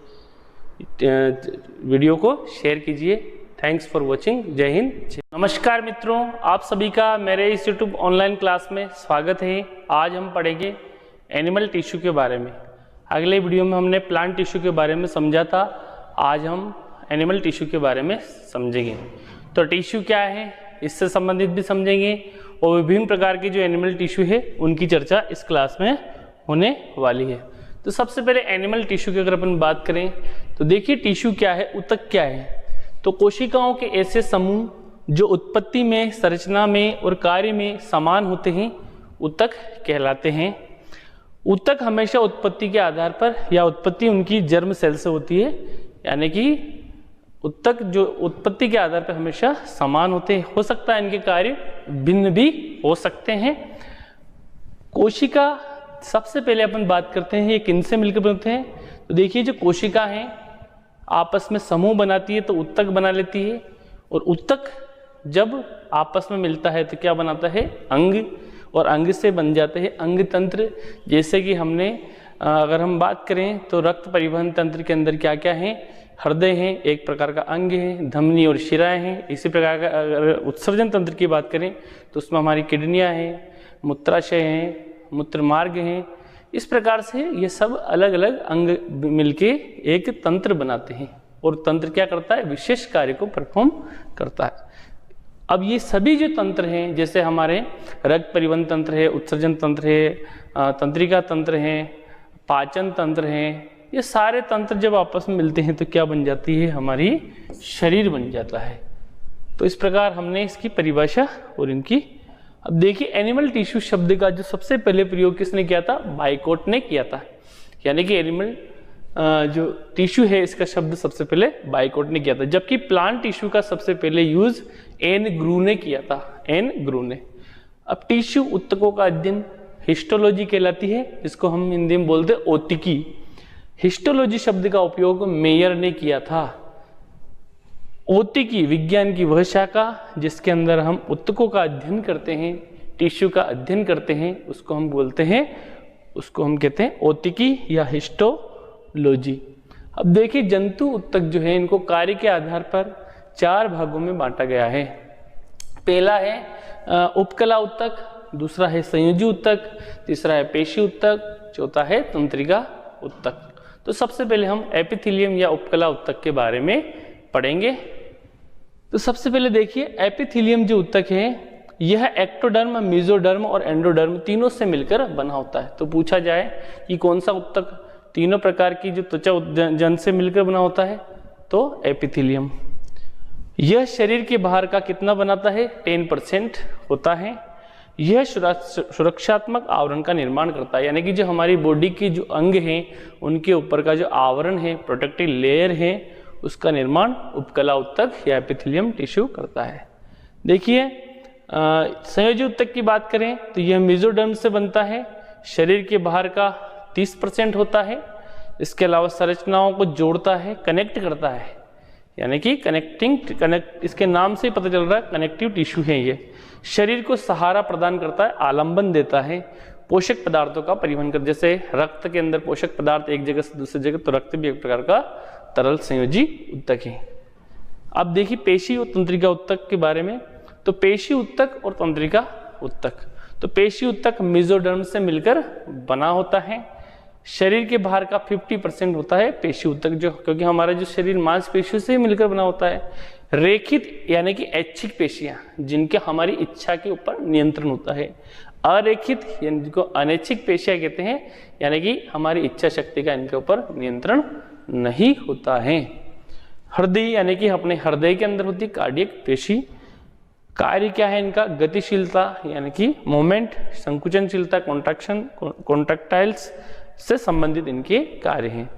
वीडियो को शेयर कीजिए। Thanks for watching. जय हिंद। नमस्कार मित्रों, आप सभी का मेरे इस यूट्यूब ऑनलाइन क्लास में स्वागत है। आज हम पढ़ेंगे एनिमल टिश्यू के बारे में। अगले वीडियो में हमने प्लांट टिश्यू के बारे में समझा था, आज हम एनिमल टिश्यू के बारे में समझेंगे। तो टिश्यू क्या है इससे संबंधित भी समझेंगे और विभिन्न प्रकार के जो एनिमल टिश्यू है उनकी चर्चा इस क्लास में होने वाली है। तो सबसे पहले एनिमल टिश्यू की अगर अपन बात करें तो देखिए टिश्यू क्या है, ऊतक क्या है। तो कोशिकाओं के ऐसे समूह जो उत्पत्ति में, संरचना में और कार्य में समान होते हैं ऊतक कहलाते हैं। ऊतक हमेशा उत्पत्ति के आधार पर या उत्पत्ति उनकी जर्म सेल से होती है, यानी कि ऊतक जो उत्पत्ति के आधार पर हमेशा समान होते हैं। हो सकता है इनके कार्य भिन्न भी हो सकते हैं। कोशिका सबसे पहले अपन बात करते हैं ये किनसे मिलकर बनते हैं। तो देखिए जो कोशिका है आपस में समूह बनाती है तो ऊतक बना लेती है, और ऊतक जब आपस में मिलता है तो क्या बनाता है? अंग, और अंग से बन जाते हैं अंग तंत्र। जैसे कि हमने अगर हम बात करें तो रक्त परिवहन तंत्र के अंदर क्या क्या है? हृदय है, एक प्रकार का अंग है, धमनी और शिराएं हैं। इसी प्रकार का अगर उत्सर्जन तंत्र की बात करें तो उसमें हमारी किडनियां हैं, मूत्राशय हैं, मूत्रमार्ग हैं। इस प्रकार से ये सब अलग अलग अंग मिलके एक तंत्र बनाते हैं और तंत्र क्या करता है, विशेष कार्य को परफॉर्म करता है। अब ये सभी जो तंत्र हैं, जैसे हमारे रक्त परिवहन तंत्र है, उत्सर्जन तंत्र है, तंत्रिका तंत्र है, पाचन तंत्र है, ये सारे तंत्र जब आपस में मिलते हैं तो क्या बन जाती है, हमारी शरीर बन जाता है। तो इस प्रकार हमने इसकी परिभाषा और इनकी। अब देखिए एनिमल टिश्यू शब्द का जो सबसे पहले प्रयोग किसने किया था, बाइकॉट ने किया था। यानी कि एनिमल जो टिश्यू है इसका शब्द सबसे पहले बाइकॉट ने किया था, जबकि प्लांट टिश्यू का सबसे पहले यूज एन ग्रू ने किया था, एन ग्रू ने। अब टिश्यू ऊतकों का अध्ययन हिस्टोलॉजी कहलाती है, जिसको हम हिंदी में बोलते हैं औतिकी। हिस्टोलॉजी शब्द का उपयोग मेयर ने किया था। औतिकी विज्ञान की वह शाखा जिसके अंदर हम ऊतकों का अध्ययन करते हैं, टिश्यू का अध्ययन करते हैं, उसको हम बोलते हैं, उसको हम कहते हैं औतिकी या हिस्टोलॉजी। अब देखिए जंतु ऊतक जो है इनको कार्य के आधार पर 4 भागों में बांटा गया है। पहला है उपकला ऊतक, दूसरा है संयोजी ऊतक, तीसरा है पेशी ऊतक, चौथा है तंत्रिका ऊतक। तो सबसे पहले हम एपिथेलियम या उपकला ऊतक के बारे में पढ़ेंगे। तो सबसे पहले देखिए एपिथेलियम जो ऊतक है यह एक्टोडर्म, मेसोडर्म और एंडोडर्म तीनों से मिलकर बना होता है। तो पूछा जाए कि कौन सा ऊतक तीनों प्रकार की जो त्वचा जन से मिलकर बना होता है, तो एपिथेलियम। यह शरीर के बाहर का कितना बनाता है, 10% होता है। यह सुरक्षात्मक आवरण का निर्माण करता है, यानी कि जो हमारी बॉडी के जो अंग हैं उनके ऊपर का जो आवरण है, प्रोटेक्टिव लेयर है, उसका निर्माण उपकला ऊतक या एपिथेलियम टिश्यू करता है। देखिए संयोजी ऊतक की बात करें तो यह मेसोडर्म से बनता है, शरीर के बाहर का 30% होता है। इसके अलावा संरचनाओं को जोड़ता है, कनेक्ट करता है, यानी कि कनेक्ट इसके नाम से पता चल रहा है कनेक्टिव टिश्यू है। ये शरीर को सहारा प्रदान करता है, आलंबन देता है, पोषक पदार्थों का परिवहन कर, जैसे रक्त के अंदर पोषक पदार्थ एक जगह से दूसरी जगह, तो रक्त भी एक प्रकार का तरल संयोजी ऊतक है। अब देखिए पेशी और तंत्रिका ऊतक के बारे में। तो पेशी ऊतक और तंत्रिका ऊतक, तो पेशी ऊतक मेसोडर्म से मिलकर बना होता है। शरीर के बाहर का 50% होता है पेशी ऊतक, जो क्योंकि हमारा जो शरीर मांसपेशियों से मिलकर बना होता है। रेखित यानी कि ऐच्छिक पेशियां जिनके हमारी इच्छा के ऊपर नियंत्रण होता है। अरेखित यानी जिनको अनैच्छिक पेशियां कहते हैं, यानी कि हमारी इच्छा शक्ति का इनके ऊपर नियंत्रण नहीं होता है। हृदय यानी कि अपने हृदय के अंदर होती कार्डियक पेशी। कार्य क्या है इनका, गतिशीलता यानी कि मोमेंट, संकुचनशीलता, कॉन्ट्रैक्टाइल्स से संबंधित इनके कार्य हैं।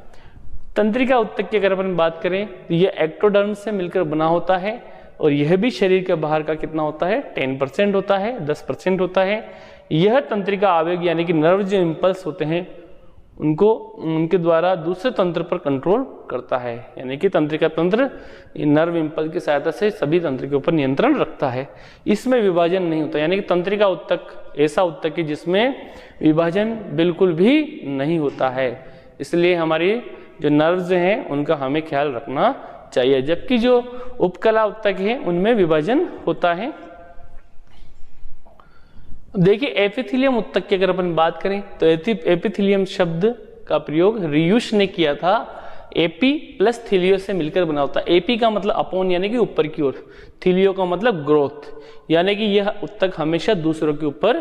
तंत्रिका ऊतक की अगर अपन बात करें तो यह एक्टोडर्म से मिलकर बना होता है और यह भी शरीर के बाहर का कितना होता है, 10% होता है, 10% होता है। यह तंत्रिका आवेग यानी कि नर्व जो इम्पल्स होते हैं उनको उनके द्वारा दूसरे तंत्र पर कंट्रोल करता है, यानी कि तंत्रिका तंत्र नर्व इम्पल्स की सहायता से सभी तंत्र के ऊपर नियंत्रण रखता है। इसमें विभाजन नहीं होता, यानी कि तंत्रिका ऊतक ऐसा ऊतक है जिसमें विभाजन बिल्कुल भी नहीं होता है। इसलिए हमारी जो नर्व्स हैं उनका हमें ख्याल रखना चाहिए, जबकि जो उपकला ऊतक है उनमें विभाजन होता है। देखिए एपिथेलियम ऊतक की अगर अपन बात करें तो एपिथेलियम शब्द का प्रयोग रियूश ने किया था। एपी प्लस थीलियो से मिलकर बना होता है। एपी का मतलब अपॉन यानी कि ऊपर की ओर, थीलियो का मतलब ग्रोथ, यानी कि यह ऊतक हमेशा दूसरों के ऊपर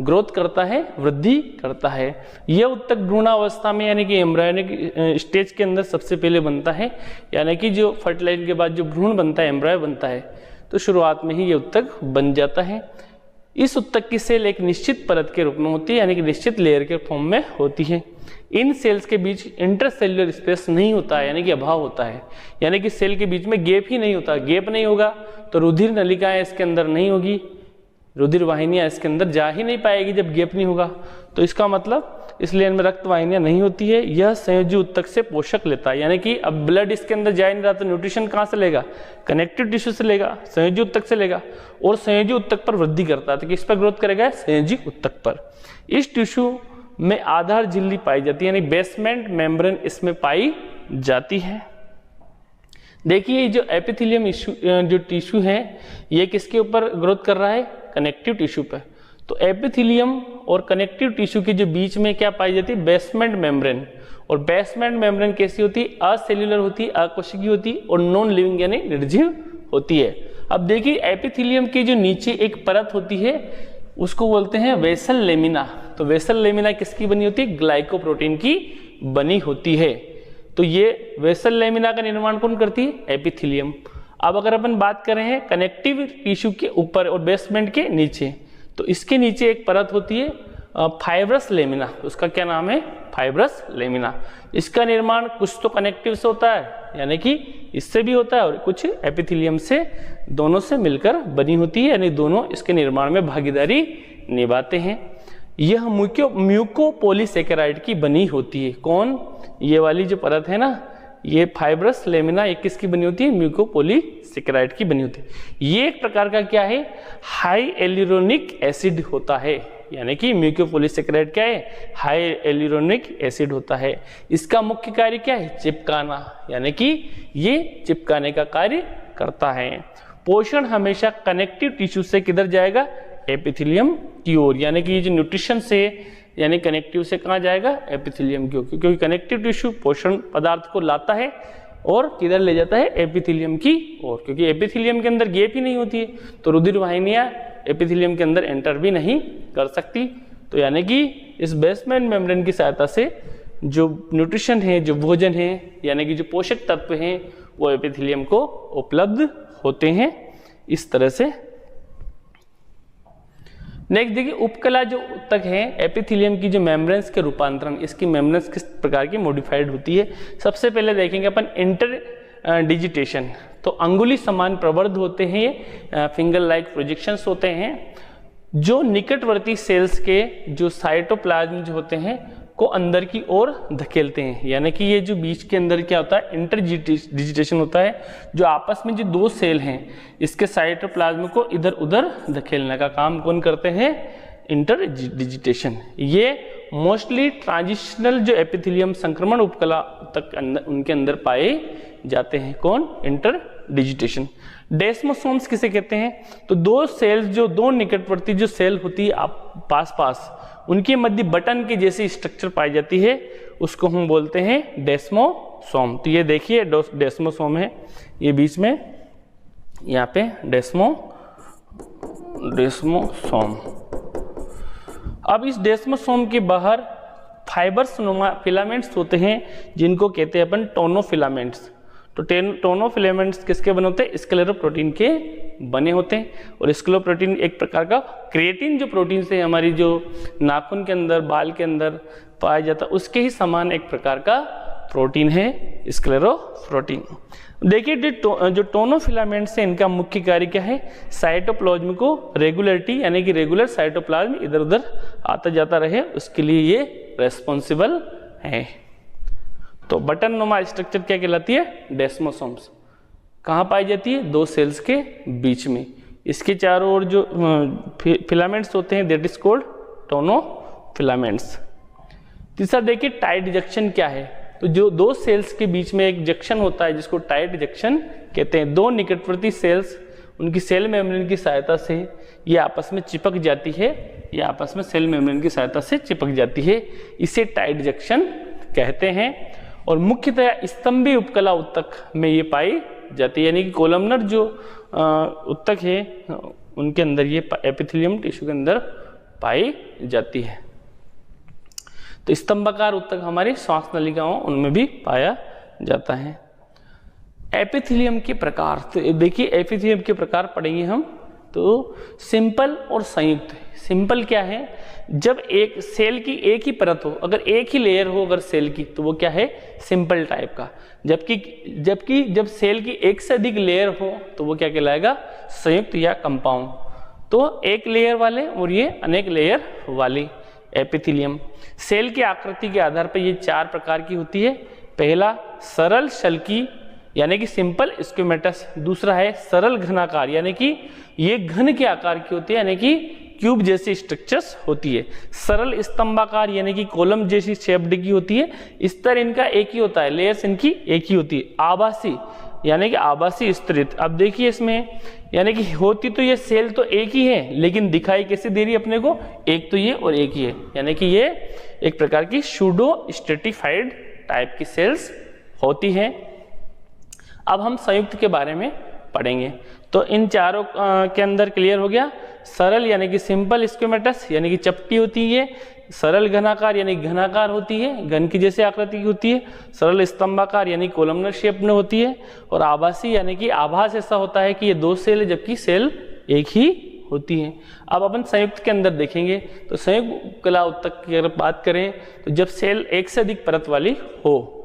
ग्रोथ करता है, वृद्धि करता है। यह ऊतक भ्रूणावस्था में यानी कि एम्ब्रायोनिक स्टेज के अंदर सबसे पहले बनता है, यानी कि जो फर्टिलाइजेशन के बाद जो भ्रूण बनता है, एम्ब्रायो बनता है, तो शुरुआत में ही यह ऊतक बन जाता है। इस ऊतक की सेल एक निश्चित परत के रूप में होती है, यानी कि निश्चित लेयर के फॉर्म में होती है। इन सेल्स के बीच इंटरसेल्युलर स्पेस नहीं होता है, यानी कि अभाव होता है, यानी कि सेल के बीच में गैप ही नहीं होता। गैप नहीं होगा तो रुधिर नलिकाएं इसके अंदर नहीं होगी, रुधिर वाहिनियां इसके अंदर जा ही नहीं पाएगी जब गैप नहीं होगा। तो इसका मतलब इस लेयर में रक्त वाहिनियां नहीं होती है। यह संयोजी ऊतक से पोषक लेता है, यानी कि अब ब्लड इसके अंदर जा नहीं रहा तो न्यूट्रिशन कहाँ से लेगा, कनेक्टिव टिश्यू से लेगा, संयोजी ऊतक से लेगा, और संयोजी ऊतक पर वृद्धि करता है। तो किस पर ग्रोथ करेगा, संयोजी ऊतक पर। इस टिश्यू में आधार झिल्ली पाई जाती है, यानी बेसमेंट मेम्ब्रेन इसमें पाई जाती है। देखिए जो एपिथेलियम जो टिश्यू है ये किसके ऊपर ग्रोथ कर रहा है, कनेक्टिव टिश्यू पर। तो एपिथेलियम और कनेक्टिव टिश्यू के जो बीच में क्या पाई जाती है, बेसमेंट मेम्ब्रेन। और बेसमेंट मेम्ब्रेन कैसी होती है, असेल्युलर होती है, अकोशिकीय होती है और नॉन लिविंग यानी निर्जीव होती है। अब देखिए एपिथेलियम के जो नीचे एक परत होती है उसको बोलते हैं वेसल लेमिना। तो वेसल लेमिना किसकी बनी होती है, ग्लाइकोप्रोटीन की बनी होती है। तो ये वेसल लेमिना का निर्माण कौन करती है, एपिथेलियम। अब अगर अपन बात कर रहे हैं कनेक्टिव टिश्यू के ऊपर और बेसमेंट के नीचे, तो इसके नीचे एक परत होती है फाइब्रस लेमिना। उसका क्या नाम है, फाइब्रस लेमिना। इसका निर्माण कुछ तो कनेक्टिव से होता है यानी कि इससे भी होता है और कुछ एपिथेलियम से, दोनों से मिलकर बनी होती है, यानी दोनों इसके निर्माण में भागीदारी निभाते हैं। यह म्यूकोपॉलीसेकेराइड की बनी होती है। कौन, ये वाली जो परत है ना, ये फाइब्रस लेमिना, ये किसकी बनी होती है, म्यूकोपॉलीसेकेराइड की बनी होती है। ये एक प्रकार का क्या है, हाई एलिरोनिक एसिड होता है, यानी कि म्यूकोपॉलीसेकेराइड क्या है, हाई एलिरोनिक एसिड होता है। इसका मुख्य कार्य क्या है, चिपकाना, यानी कि ये चिपकाने का कार्य करता है। पोषण हमेशा कनेक्टिव टिश्यू से किधर जाएगा, एपिथेलियम की ओर, यानी कि ये जो न्यूट्रिशन से यानी कनेक्टिव से कहाँ जाएगा, एपिथेलियम की ओर, क्योंकि कनेक्टिव टिश्यू पोषण पदार्थ को लाता है और किधर ले जाता है, एपिथेलियम की ओर, क्योंकि एपिथेलियम के अंदर गैप ही नहीं होती है तो रुधिर वाहिनियां एपिथेलियम के अंदर एंटर भी नहीं कर सकती। तो यानी कि इस बेसमेंट मेम्ब्रेन की सहायता से जो न्यूट्रिशन है, जो भोजन है, यानी कि जो पोषक तत्व हैं वो एपिथेलियम को उपलब्ध होते हैं इस तरह से। नेक्स्ट देखिए उपकला जो ऊतक है एपिथेलियम की, जो मेम्ब्रेन्स के रूपांतरण, इसकी मेम्ब्रेन्स किस प्रकार की मॉडिफाइड होती है। सबसे पहले देखेंगे अपन इंटर डिजिटेशन। तो अंगुली समान प्रवर्ध होते हैं, फिंगर लाइक प्रोजेक्शंस होते हैं, जो निकटवर्ती सेल्स के जो साइटोप्लाज्म जो होते हैं को अंदर की ओर धकेलते हैं। यानी कि ये जो बीच के अंदर क्या होता है, इंटर डिजिटेशन होता है, जो आपस में जो दो सेल हैं इसके साइटोप्लाज्म को इधर उधर धकेलने का काम कौन करते हैं, इंटर डिजिटेशन। ये मोस्टली ट्रांजिशनल जो एपिथेलियम संक्रमण उपकला तक उनके अंदर पाए जाते हैं। कौन, इंटर डिजिटेशन। डेस्मोसोम्स किसे कहते हैं, तो दो सेल्स, जो दो निकटवर्ती जो सेल होती है पास उनके मध्य बटन के जैसी स्ट्रक्चर पाई जाती है, उसको हम बोलते हैं डेस्मोसोम। तो ये देखिए डेस्मोसोम है, ये बीच में यहाँ पे डेस्मोसोम। अब इस डेस्मोसोम के बाहर फाइबर्स नुमा फिलामेंट्स होते हैं जिनको कहते हैं अपन टोनोफिलामेंट्स। तो टोनोफिलामेंट्स किसके बने होते हैं, स्क्लेरोप्रोटीन के बने होते हैं। और स्क्लेरोप्रोटीन एक प्रकार का क्रिएटिन जो प्रोटीन से हमारी जो नाखून के अंदर, बाल के अंदर पाया जाता है, उसके ही समान एक प्रकार का प्रोटीन है स्क्लेरोप्रोटीन। देखिए जो टोनोफिलामेंट्स है इनका मुख्य कार्य क्या है, साइटोप्लाज्म को रेगुलरिटी यानी कि रेगुलर साइटोप्लाज्म इधर उधर आता जाता रहे, उसके लिए ये रेस्पॉन्सिबल है। तो बटन नुमा स्ट्रक्चर क्या कहलाती है, डेस्मोसोम्स। कहाँ पाई जाती है, दो सेल्स के बीच में। इसके चारों ओर जो फिलामेंट्स होते हैं दैट इज कॉल्ड टोनोफिलामेंट्स। तीसरा देखिए टाइट जंक्शन क्या है, तो जो दो सेल्स के बीच में एक जंक्शन होता है जिसको टाइट जंक्शन कहते हैं। दो निकटवर्ती सेल्स उनकी सेल मेम्ब्रेन की सहायता से ये आपस में चिपक जाती है, ये आपस में सेल मेम्ब्रेन की सहायता से चिपक जाती है, इसे टाइट जंक्शन कहते हैं। और मुख्यतः स्तंभी उपकला ऊतक में ये पाई जाती है, यानी कि कोलमनर जो ऊतक है उनके अंदर ये एपिथेलियम टिश्यू के अंदर पाई जाती है। तो स्तंभाकार ऊतक हमारी श्वास नलिकाओं उनमें भी पाया जाता है। एपिथेलियम के प्रकार, तो देखिए एपिथेलियम के प्रकार पढ़ेंगे हम। तो सिंपल और संयुक्त। सिंपल क्या है, जब एक सेल की एक ही परत हो, अगर एक ही लेयर हो अगर सेल की, तो वो क्या है, सिंपल टाइप का। जबकि जब सेल की एक से अधिक लेयर हो तो वो क्या कहलाएगा, संयुक्त या कंपाउंड। तो एक लेयर वाले और ये अनेक लेयर वाली एपिथेलियम। सेल की आकृति के आधार पर ये चार प्रकार की होती है। पहला सरल शल्की यानी कि सिंपल स्क्वीमेटस, दूसरा है सरल घनाकार यानी कि ये घन के आकार की होती है यानी कि क्यूब जैसी स्ट्रक्चर्स होती है। सरल स्तंभाकार यानी कि कॉलम जैसी शेप्ड की होती है। स्तर इनका एक ही होता है, लेयर्स इनकी एक ही होती है। आभासी यानी कि आभासी स्तरित। अब देखिए इसमें यानी कि होती तो ये सेल तो एक ही है, लेकिन दिखाई कैसे दे रही है अपने को, एक तो ये और एक ही है, यानी कि ये एक प्रकार की सूडो स्ट्रेटिफाइड टाइप की सेल्स होती हैं। अब हम संयुक्त के बारे में पढ़ेंगे। तो इन चारों के अंदर क्लियर हो गया। सरल यानी कि सिंपल स्क्वेमेटस यानी कि चपटी होती है, सरल घनाकार यानी घनाकार होती है, घन की जैसे आकृति की होती है, सरल स्तंभाकार यानी कोलमनर शेप में होती है, और आभासी यानी कि आभास ऐसा होता है कि ये दो सेल है जबकि सेल एक ही होती है। अब अपन संयुक्त के अंदर देखेंगे तो संयुक्त कला उत्तक की अगर बात करें तो जब सेल एक से अधिक परत वाली हो,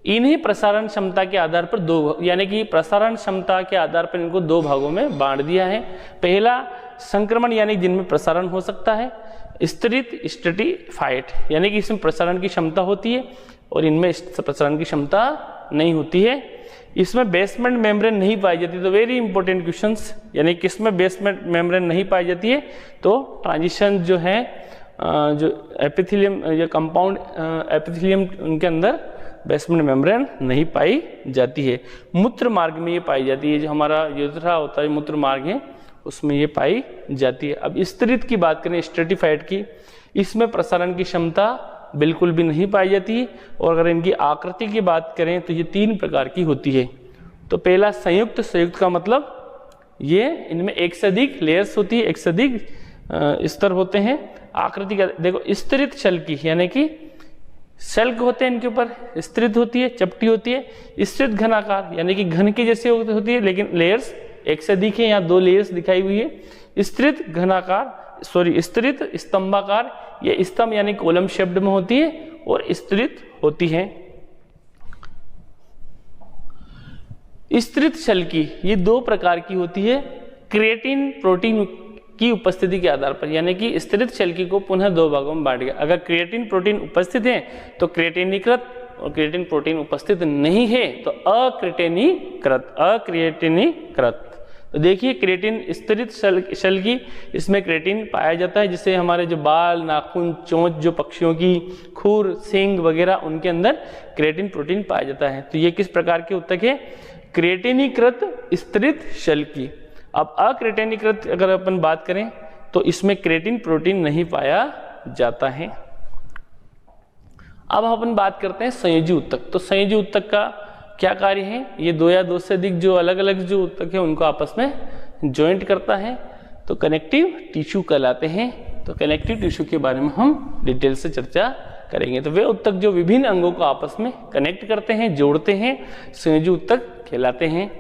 इन्हीं प्रसारण क्षमता के आधार पर दो, यानी कि प्रसारण क्षमता के आधार पर इनको दो भागों में बांट दिया है। पहला संक्रमण यानी जिनमें प्रसारण हो सकता है, स्तरित स्ट्रेटिफाइड यानी कि इसमें प्रसारण की क्षमता होती है और इनमें प्रसारण की क्षमता नहीं होती है। इसमें बेसमेंट मेम्ब्रेन नहीं पाई जाती। तो वेरी इंपॉर्टेंट क्वेश्चंस, यानी किसमें बेसमेंट मेम्ब्रेन नहीं पाई जाती है, तो ट्रांजिशन जो है जो एपिथेलियम या कंपाउंड एपिथेलियम उनके अंदर बेसमेंट मेम्ब्रेन नहीं पाई जाती है। मूत्र मार्ग में ये पाई जाती है, जो हमारा यूरेथ्रा होता है मूत्र मार्ग है उसमें ये पाई जाती है। अब स्तरित की बात करें स्ट्रेटिफाइड की, इसमें प्रसारण की क्षमता बिल्कुल भी नहीं पाई जाती है। और अगर इनकी आकृति की बात करें तो ये तीन प्रकार की होती है। तो पहला संयुक्त, संयुक्त का मतलब ये इनमें एक से अधिक लेयर्स होती है, एक से अधिक स्तर होते हैं। आकृति का देखो, स्तरित शल की यानी कि शल्क होते हैं इनके ऊपर, स्तरित होती है, चपटी होती है। स्तरित घनाकार यानी कि घन के जैसे होती है लेकिन लेयर्स एक से अधिक है, यहाँ दो लेयर्स दिखाई हुई है। स्तरित घनाकार स्तरित स्तंभाकार, ये स्तंभ यानी कॉलम शेप्ड में होती है और स्तरित होती है। स्तरित शल की ये दो प्रकार की होती है, क्रिएटिन प्रोटीन की उपस्थिति के आधार पर, यानी कि स्तरित शल्की को पुनः दो भागों में बांट गया। अगर क्रिएटिन प्रोटीन उपस्थित है तो क्रिएटिनीकृत, और क्रिएटिन प्रोटीन उपस्थित नहीं है तो अक्रिएटिनीकृत, अक्रिएटिनीकृत। तो देखिए क्रिएटिन स्तरित शल्की, इसमें क्रिएटिन पाया जाता है, जिससे हमारे जो बाल, नाखून, चोंच, जो पक्षियों की खुर, सींग वगैरह उनके अंदर क्रिएटिन प्रोटीन पाया जाता है। तो ये किस प्रकार के उत्तक है, क्रिएटिनीकृत स्तरित शल्की। अब अक्रिएटिनीकृत अगर अपन बात करें तो इसमें क्रिएटिन प्रोटीन नहीं पाया जाता है। अब अपन बात करते हैं संयोजी उत्तक। तो संयोजी उत्तक का क्या कार्य है, ये दो या दो से अधिक जो अलग अलग जो उत्तक है उनको आपस में ज्वाइंट करता है, तो कनेक्टिव टिश्यू कहलाते हैं। तो कनेक्टिव टिश्यू के बारे में हम डिटेल से चर्चा करेंगे। तो वे उत्तक जो विभिन्न अंगों को आपस में कनेक्ट करते हैं, जोड़ते हैं, संयोजी उत्तक कहलाते हैं।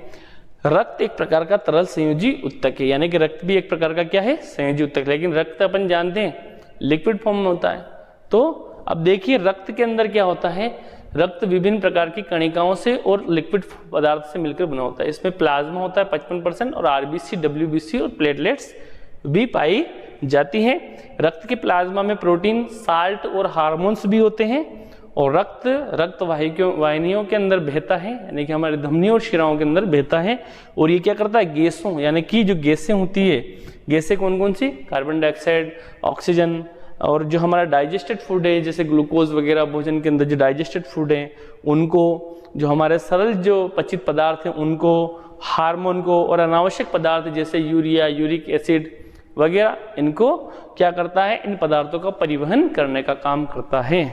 रक्त एक प्रकार का तरल संयोजी उत्तक है, यानी कि रक्त भी एक प्रकार का क्या है, संयोजी उत्तक। लेकिन रक्त अपन जानते हैं लिक्विड फॉर्म में होता है। तो अब देखिए रक्त के अंदर क्या होता है, रक्त विभिन्न प्रकार की कणिकाओं से और लिक्विड पदार्थ से मिलकर बना होता है। इसमें प्लाज्मा होता है 55% और आरबीसी, डब्ल्यूबीसी और प्लेटलेट्स भी पाई जाती हैं। रक्त के प्लाज्मा में प्रोटीन, साल्ट और हार्मोन्स भी होते हैं। और रक्त वाहिनियों के अंदर बहता है, यानी कि हमारे धमनियों और शिराओं के अंदर बहता है। और ये क्या करता है, गैसों यानी कि जो गैसें होती है, गैसें कौन कौन सी, कार्बन डाइऑक्साइड, ऑक्सीजन, और जो हमारा डाइजेस्टेड फूड है जैसे ग्लूकोज वगैरह भोजन के अंदर जो डाइजेस्टेड फूड है उनको, जो हमारे सरल जो पचित पदार्थ हैं उनको, हार्मोन को, और अनावश्यक पदार्थ जैसे यूरिया, यूरिक एसिड वगैरह, इनको क्या करता है, इन पदार्थों का परिवहन करने का काम करता है।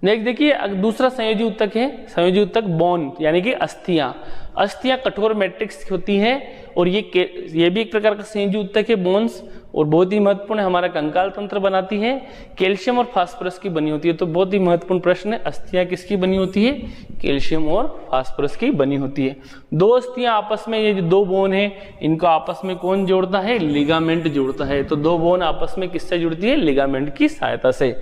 नेक्स्ट देखिए दूसरा संयोजी उत्तक है, संयोजी उत्तक बोन यानी कि अस्थियां। अस्थियां कठोर मैट्रिक्स होती हैं और ये भी एक प्रकार का संयोजी उत्तक है, बोन्स, और बहुत ही महत्वपूर्ण हमारा कंकाल तंत्र बनाती है। कैल्शियम और फास्फोरस की बनी होती है। तो बहुत ही महत्वपूर्ण प्रश्न है, अस्थियां किसकी बनी होती है, कैल्शियम और फास्फोरस की बनी होती है। दो अस्थियां आपस में, ये जो दो बोन है इनको आपस में कौन जोड़ता है, लिगामेंट जोड़ता है। तो दो बोन आपस में किससे जुड़ती है, लिगामेंट की सहायता से।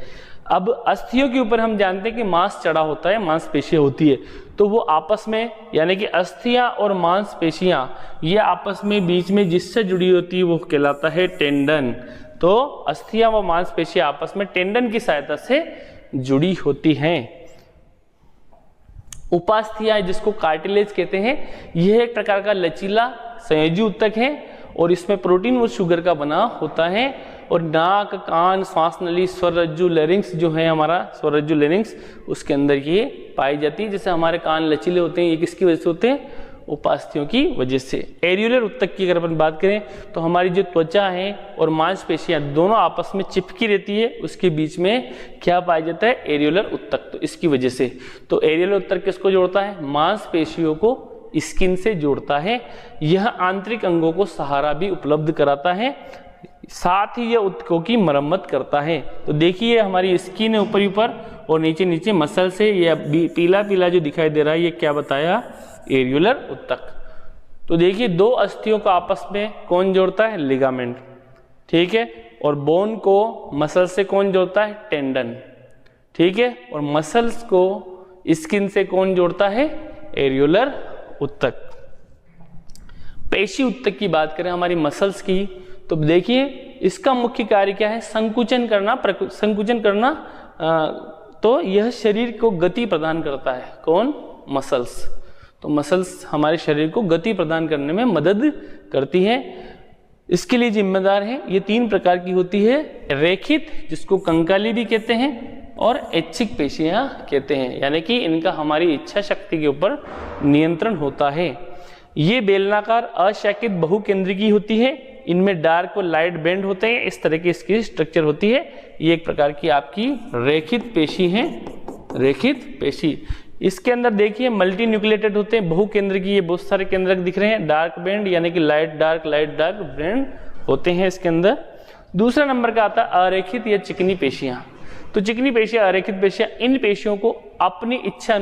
अब अस्थियों के ऊपर हम जानते हैं कि मांस चढ़ा होता है, मांसपेशियां होती है, तो वो आपस में, यानी कि अस्थियां और मांसपेशियां ये आपस में बीच में जिससे जुड़ी होती है वो कहलाता है टेंडन। तो अस्थियां व मांसपेशियां आपस में टेंडन की सहायता से जुड़ी होती हैं। उपास्थियां जिसको कार्टिलेज कहते हैं, यह एक प्रकार का लचीला संयोजी उत्तक है और इसमें प्रोटीन और शुगर का बना होता है। और नाक, कान, श्वास नली, स्वरज्जु, लेरिंग्स जो है हमारा स्वरज्जु लेरिंग्स, उसके अंदर ये पाई जाती है। जैसे हमारे कान लचीले होते हैं, ये किसकी वजह से होते हैं? उपास्थियों की वजह से। एरियोलर उत्तक की अगर अपन बात करें तो हमारी जो त्वचा है और मांसपेशियां दोनों आपस में चिपकी रहती है, उसके बीच में क्या पाया जाता है? एरियोलर उत्तक। तो इसकी वजह से तो एरियोलर उत्तक किसको जोड़ता है? मांसपेशियों को स्किन से जोड़ता है। यह आंतरिक अंगों को सहारा भी उपलब्ध कराता है, साथ ही यह उत्तकों की मरम्मत करता है। तो देखिए हमारी स्किन है ऊपर ऊपर और नीचे नीचे मसल से, ये पीला पीला जो दिखाई दे रहा है ये क्या बताया? एरियोलर उत्तक। तो देखिए दो अस्थियों को आपस में कौन जोड़ता है? लिगामेंट, ठीक है। और बोन को मसल से कौन जोड़ता है? टेंडन, ठीक है। और मसल्स को स्किन से कौन जोड़ता है? एरियोलर उत्तक। पेशी उत्तक की बात करें हमारी मसल्स की, तो देखिए इसका मुख्य कार्य क्या है? संकुचन करना। तो यह शरीर को गति प्रदान करता है। कौन? मसल्स। तो मसल्स हमारे शरीर को गति प्रदान करने में मदद करती हैं। इसके लिए जिम्मेदार है। ये 3 प्रकार की होती है, रेखित जिसको कंकाली भी कहते हैं और ऐच्छिक पेशियां कहते हैं, यानी कि इनका हमारी इच्छा शक्ति के ऊपर नियंत्रण होता है। ये बेलनाकार अशाकित बहुकेंद्रिकी होती है। इनमें डार्क और लाइट बैंड होते हैं, इस तरह की इसकी स्ट्रक्चर होती है। ये एक प्रकार की आपकी रेखित पेशी है, रेखित पेशी। इसके अंदर देखिए मल्टी न्यूक्लिएटेड होते हैं, बहुकेंद्रिकी। ये बहुत सारे केंद्रक दिख रहे हैं, डार्क बैंड यानी कि लाइट डार्क बैंड होते हैं इसके अंदर। दूसरा नंबर का आता है अरेखित या चिकनी पेशियां। तो चिकनी पेशियां, अरेखित पेशियां, इन पेशियों को अपनी इच्छा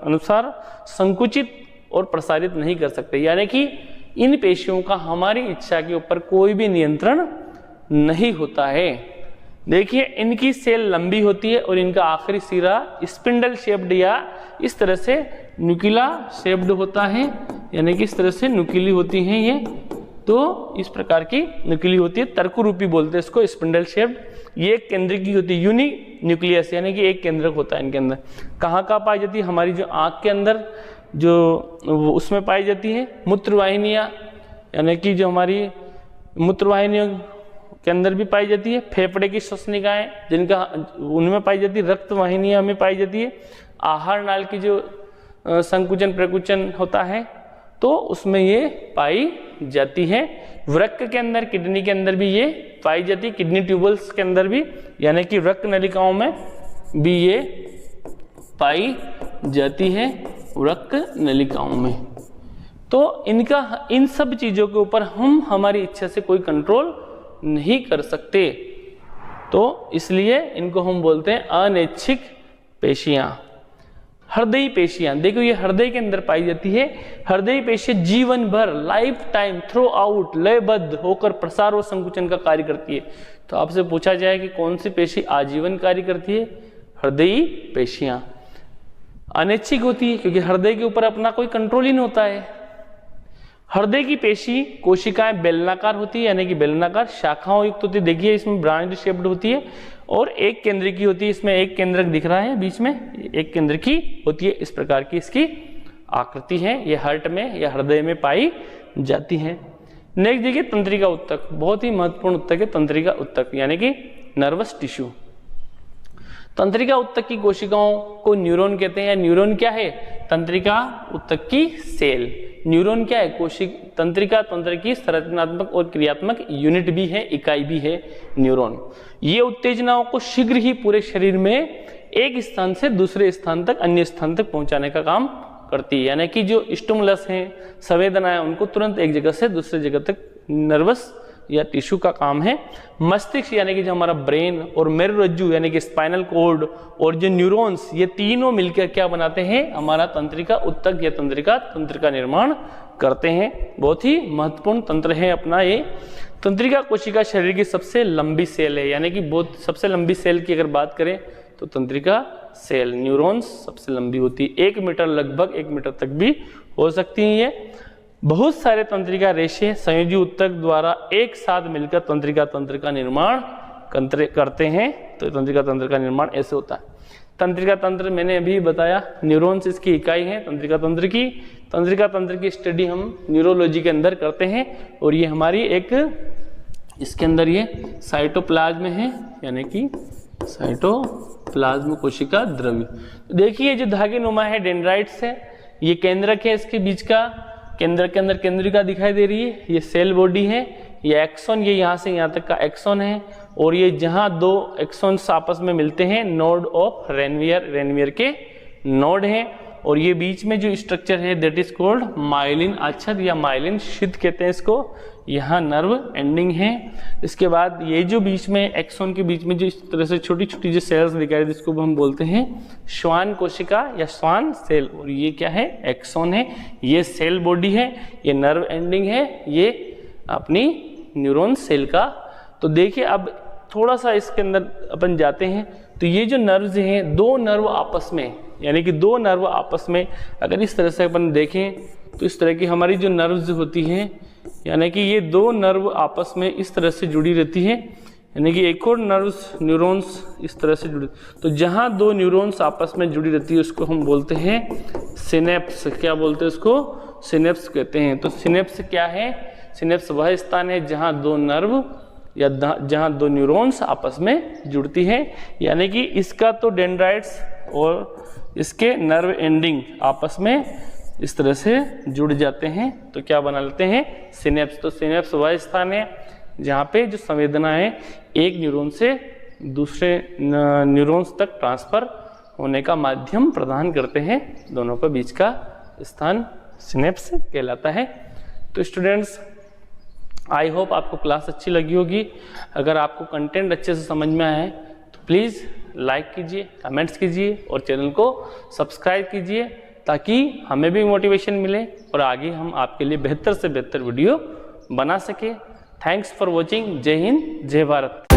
अनुसार संकुचित और प्रसारित नहीं कर सकते, यानी कि इन पेशियों का हमारी इच्छा के ऊपर कोई भी नियंत्रण नहीं होता है। देखिए इनकी सेल लंबी होती है और इनका आखिरी सिरा स्पिंडल शेप्ड या इस तरह से न्यूक्लिया शेप्ड होता है, यानी कि इस तरह से नुकीली होती हैं ये। तो इस प्रकार की नुकीली होती है, तर्करूपी बोलते हैं इसको, स्पिंडल शेप्ड। ये एक केंद्रक की होती है, यूनि न्यूक्लियस, यानी कि एक केंद्रक होता है इनके अंदर। कहाँ पाई जाती है? हमारी जो आँख के अंदर जो उसमें पाई जाती है मूत्रवाहिनियाँ, यानी कि जो हमारी मूत्रवाहिनियों के अंदर भी पाई जाती है। फेफड़े की श्वसनिकाएं जिनका उनमें पाई जाती है। रक्त वाहिनियाँ में पाई जाती है। आहार नाल की जो संकुचन प्रकुचन होता है तो उसमें ये पाई जाती है। वृक्क के अंदर, किडनी के अंदर भी ये पाई जाती है, किडनी ट्यूबल्स के अंदर भी, यानी कि वृक्क नलिकाओं में भी ये पाई जाती है, वृक्क नलिकाओं में। तो इन सब चीज़ों के ऊपर हम हमारी इच्छा से कोई कंट्रोल नहीं कर सकते, तो इसलिए इनको हम बोलते हैं अनैच्छिक पेशियां। हृदयी पेशियां, देखो ये हृदय के अंदर पाई जाती है। हृदयी पेशियां जीवन भर, लाइफ टाइम, थ्रू आउट लयबद्ध होकर प्रसार और संकुचन का कार्य करती है। तो आपसे पूछा जाए कि कौन सी पेशी आजीवन कार्य करती है? हृदयी पेशियां। अनैच्छिक होती है क्योंकि हृदय के ऊपर अपना कोई कंट्रोल ही नहीं होता है। हृदय की पेशी कोशिकाएं बेलनाकार होती है, यानी कि बेलनाकार शाखाओं युक्त होती है। देखिए इसमें ब्रांच शेप्ड होती है और एक केंद्रकी होती है। इसमें एक केंद्रक दिख रहा है बीच में, एक केंद्रकी होती है। इस प्रकार की इसकी आकृति है। ये हार्ट में या हृदय में पाई जाती है। नेक्स्ट देखिए तंत्रिका उत्तक, बहुत ही महत्वपूर्ण उत्तक है तंत्रिका उत्तक, यानी कि नर्वस टिश्यू। तंत्रिका उत्तक की कोशिकाओं को न्यूरॉन कहते हैं। या न्यूरॉन क्या है? तंत्रिका उत्तक की सेल। न्यूरॉन क्या है? तंत्रिका तंत्र की संरचनात्मक और क्रियात्मक यूनिट भी है, इकाई भी है न्यूरॉन। ये उत्तेजनाओं को शीघ्र ही पूरे शरीर में एक स्थान से दूसरे स्थान तक, अन्य स्थान तक पहुंचाने का काम करती है, यानी कि जो स्टिमुलस हैं, संवेदनाएं, उनको तुरंत एक जगह से दूसरे जगह तक नर्वस या टिश्यू का काम है। मस्तिष्क यानी कि जो हमारा ब्रेन और मेरुरज्जु यानी कि स्पाइनल कॉर्ड और जो न्यूरॉन्स, ये तीनों मिलकर क्या बनाते हैं? हमारा तंत्रिका उत्तक या तंत्र का निर्माण करते हैं। बहुत ही महत्वपूर्ण तंत्र है अपना ये। तंत्रिका कोशिका शरीर की सबसे लंबी सेल है, यानी कि बहुत सबसे लंबी सेल की अगर बात करें तो तंत्रिका सेल, न्यूरॉन्स सबसे लंबी होती है। 1 मीटर, लगभग 1 मीटर तक भी हो सकती है ये। बहुत सारे तंत्रिका रेशे संयोजी उत्तक द्वारा एक साथ मिलकर तंत्रिका तंत्र का निर्माण करते हैं। तो तंत्रिका तंत्र का निर्माण ऐसे होता है। तंत्रिका तंत्र मैंने अभी बताया, न्यूरॉन्स इसकी इकाई है तंत्रिका तंत्र की स्टडी हम न्यूरोलॉजी के अंदर करते हैं। और ये हमारी एक, इसके अंदर ये साइटोप्लाज्म है, यानी कि साइटोप्लाज्म प्लाज्मा कोशिका द्रव्य। देखिए जो धागे नुमा है डेंड्राइट्स है, ये केंद्रक है इसके बीच का, केंद्र के अंदर केंद्रिका दिखाई दे रही है, ये सेल बॉडी है, ये एक्सोन, ये यहाँ से यहाँ तक का एक्सोन है, और ये जहाँ दो एक्सोन्स आपस में मिलते हैं नोड ऑफ रेनवियर, रेनवियर के नोड हैं, और ये बीच में जो स्ट्रक्चर है दैट इज कॉल्ड माइलिन आच्छाद या माइलिन शीथ कहते हैं इसको, यहाँ नर्व एंडिंग है। इसके बाद ये जो बीच में एक्सोन के बीच में जो इस तरह से छोटी छोटी जो सेल्स दिखाई देती है इसको हम बोलते हैं श्वान कोशिका या श्वान सेल, और ये क्या है एक्सोन है, ये सेल बॉडी है, ये नर्व एंडिंग है, ये अपनी न्यूरॉन सेल का। तो देखिए अब थोड़ा सा इसके अंदर अपन जाते हैं, तो ये जो नर्व्स हैं दो नर्व आपस में, यानी कि दो नर्व आपस में अगर इस तरह से अपन देखें तो इस तरह की हमारी जो नर्व्स होती हैं, यानी कि ये दो नर्व आपस में इस तरह से जुड़ी रहती है, यानी कि एक और नर्व्स न्यूरॉन्स इस तरह से जुड़ी, तो जहाँ दो न्यूरॉन्स आपस में जुड़ी रहती है उसको हम बोलते हैं सिनेप्स। क्या बोलते हैं उसको? सिनेप्स कहते हैं। तो सिनेप्स क्या है? सिनेप्स वह स्थान है जहाँ दो नर्व या जहाँ दो न्यूरॉन्स आपस में जुड़ती हैं, यानी कि इसका तो डेंड्राइट्स और इसके नर्व एंडिंग आपस में इस तरह से जुड़ जाते हैं, तो क्या बना लेते हैं? सिनेप्स। तो सिनेप्स वह स्थान है जहाँ पे जो संवेदनाएं एक न्यूरॉन से दूसरे न्यूरॉन्स तक ट्रांसफर होने का माध्यम प्रदान करते हैं, दोनों के बीच का स्थान सिनेप्स कहलाता है। तो स्टूडेंट्स आई होप आपको क्लास अच्छी लगी होगी। अगर आपको कंटेंट अच्छे से समझ में आया है तो प्लीज़ लाइक कीजिए, कमेंट्स कीजिए और चैनल को सब्सक्राइब कीजिए, ताकि हमें भी मोटिवेशन मिले और आगे हम आपके लिए बेहतर से बेहतर वीडियो बना सके। Thanks for watching. जय हिंद, जय भारत।